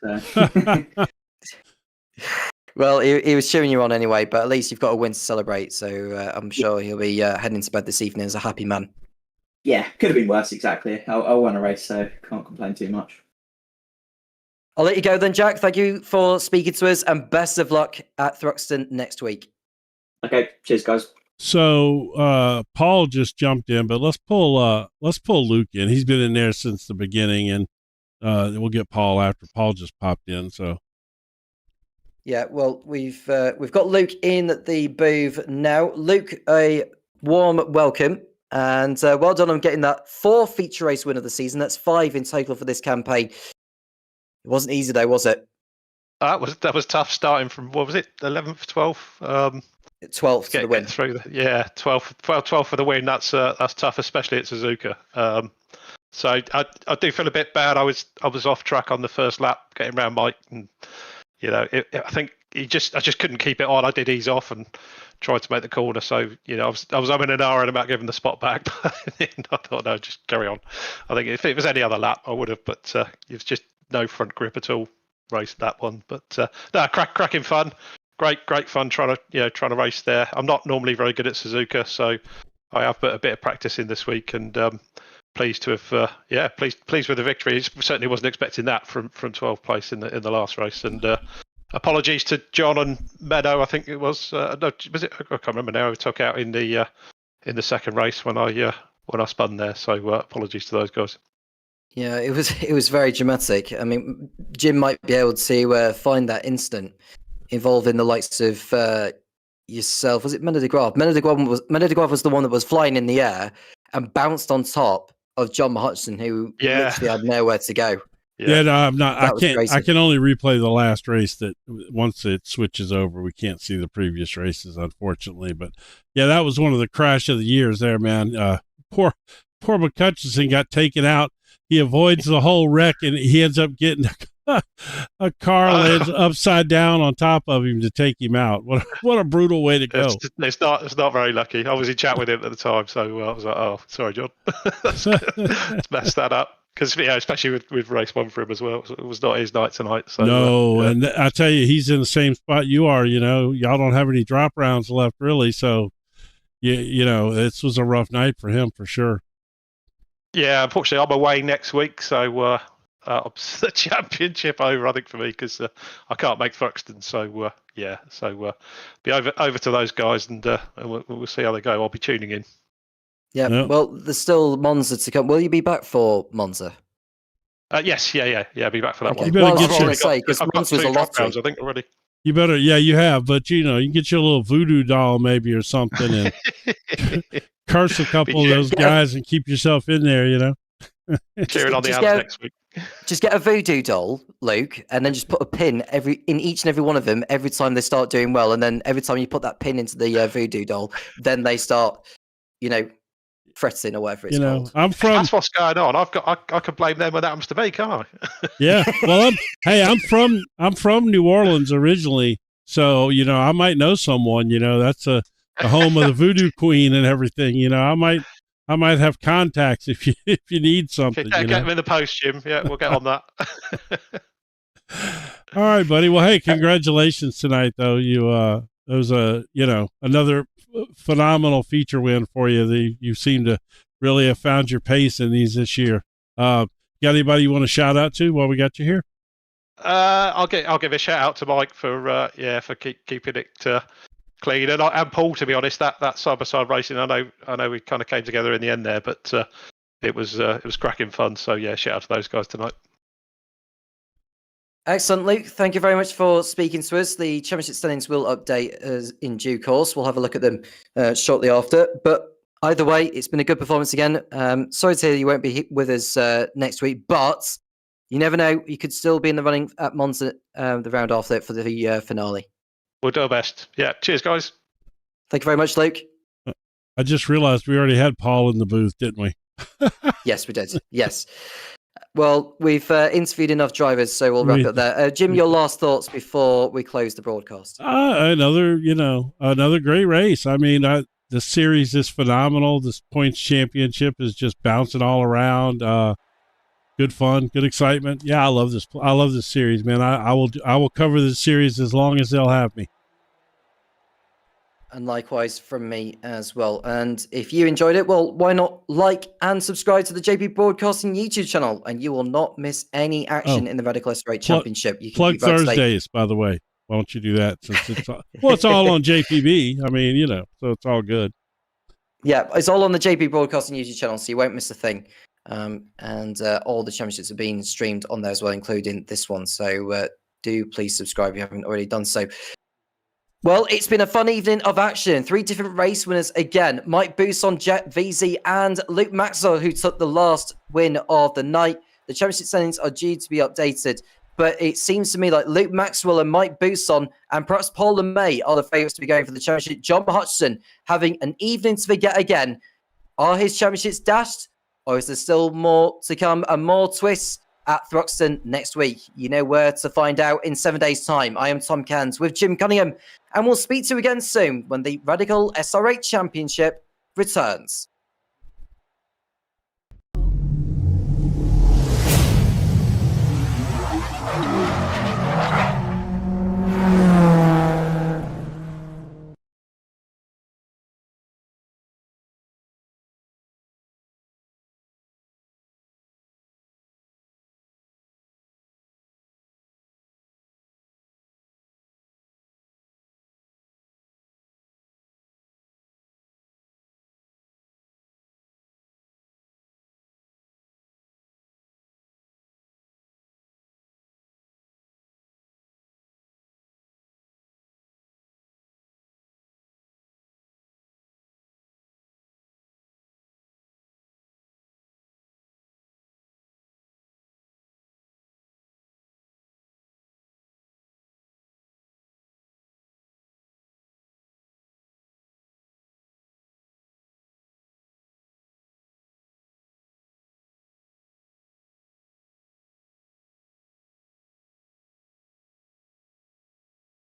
So. Well, he was cheering you on anyway, but at least you've got a win to celebrate. So I'm sure he'll be heading to bed this evening as a happy man. Yeah, could have been worse. Exactly. I won a race, so can't complain too much. I'll let you go then, Jack. Thank you for speaking to us, and best of luck at Thruxton next week. Okay, cheers, guys. So Paul just jumped in, but let's pull Luke in. He's been in there since the beginning, and we'll get Paul after Paul just popped in. So yeah, well, we've got Luke in the booth now. Luke, a warm welcome, and well done on getting that 4th feature race win of the season. That's 5 in total for this campaign. It wasn't easy though, was it? That was tough, starting from, what was it, 11th, 12th? 12th to the win. Through 12th for the win. That's tough, especially at Suzuka. So I do feel a bit bad. I was off track on the first lap, getting around Mike, and you know, I think I just couldn't keep it on. I did ease off and tried to make the corner. So you know, I was in an hour and about giving the spot back. But I thought no, just carry on. I think if it was any other lap, I would have. But it was just no front grip at all. Raced that one, but no, cracking fun. Great fun trying to race there. I'm not normally very good at Suzuka, so I have put a bit of practice in this week, and pleased to have pleased with the victory. Certainly wasn't expecting that from 12th place in the last race. And apologies to John and Meadow. I think it was was it? I can't remember now. We took out in the second race when I spun there. So apologies to those guys. Yeah, it was very dramatic. I mean, Jim might be able to find that instant involving the likes of yourself. Was it Mena de Graaf? Mena de Graaf was the one that was flying in the air and bounced on top of John Hutchinson, who literally had nowhere to go. Yeah, no, I'm not. That I can only replay the last race. That once it switches over, we can't see the previous races, unfortunately. But yeah, that was one of the crash of the years there, man. Poor McCutcheon got taken out. He avoids the whole wreck, and he ends up getting a car lands upside down on top of him to take him out. What a brutal way to go. It's not very lucky. I was in chat with him at the time, so I was like, oh, sorry, John. Let's mess that up. Because especially with race 1 for him as well, it was not his night tonight. So no, and I tell you, he's in the same spot you are. You know, y'all don't have any drop rounds left, really. So, you know, this was a rough night for him for sure. Yeah, unfortunately, I'm away next week, so the championship over, I think, for me, because I can't make Thruxton. So be over to those guys, and we'll see how they go. I'll be tuning in. Yeah, yep. Well, there's still Monza to come. Will you be back for Monza? Yes, yeah, be back for that one. You better well, get I was going to say, because I've got Monza was 2 a drop lottery. rounds, I think, already. You better, yeah, you have, but you can get you a little voodoo doll maybe or something and curse a couple of those guys and keep yourself in there, Cheering on the abs next week. Just get a voodoo doll, Luke, and then just put a pin in each and every one of them every time they start doing well, and then every time you put that pin into the voodoo doll, then they start, fretting or whatever it's called. That's what's going on. I can blame them when that happens to me, can't I? Yeah. Well, I'm from New Orleans originally, so I might know someone. That's the home of the voodoo queen and everything. I might have contacts if you need something. Get them in the post, Jim. Yeah, we'll get on that. All right, buddy. Well, hey, congratulations tonight, though. It was another phenomenal feature win for you. You seem to really have found your pace in these this year. Got anybody you want to shout out to while we got you here? I'll give a shout out to Mike for keeping it clean, and Paul, to be honest, that side by side racing. I know we kind of came together in the end there, but it was cracking fun. So yeah, shout out to those guys tonight. Excellent, Luke. Thank you very much for speaking to us. The championship standings will update us in due course. We'll have a look at them shortly after. But either way, it's been a good performance again. Sorry to hear you won't be with us next week, but you never know. You could still be in the running at Monza the round after for the finale. We'll do our best. Yeah. Cheers, guys. Thank you very much, Luke. I just realized we already had Paul in the booth, didn't we? Yes, we did. Yes. Well, we've interviewed enough drivers, so we'll wrap it there. Jim, your last thoughts before we close the broadcast? Another great race. I mean, the series is phenomenal. This points championship is just bouncing all around. Good fun, good excitement. Yeah, I love this. I love this series, man. I will cover this series as long as they'll have me. And likewise from me as well. And if you enjoyed it, well, why not like and subscribe to the JP Broadcasting YouTube channel, and you will not miss any action in the Radical SR8 Championship. You can plug Thursdays, by the way. Why don't you do that? Since it's it's all on JPB. I mean, so it's all good. Yeah, it's all on the JP Broadcasting YouTube channel, so you won't miss a thing. And all the championships are being streamed on there as well, including this one. So do please subscribe if you haven't already done so. Well, it's been a fun evening of action. 3 different race winners again. Mike Bousson, Jet VZ, and Luke Maxwell, who took the last win of the night. The championship standings are due to be updated, but it seems to me like Luke Maxwell and Mike Bousson and perhaps Paul LeMay are the favourites to be going for the championship. John Hutchison having an evening to forget again. Are his championships dashed, or is there still more to come and more twists at Thruxton next week? You know where to find out in 7 days' time. I am Tom Cairns with Jim Cunningham, and we'll speak to you again soon when the Radical SR8 Championship returns.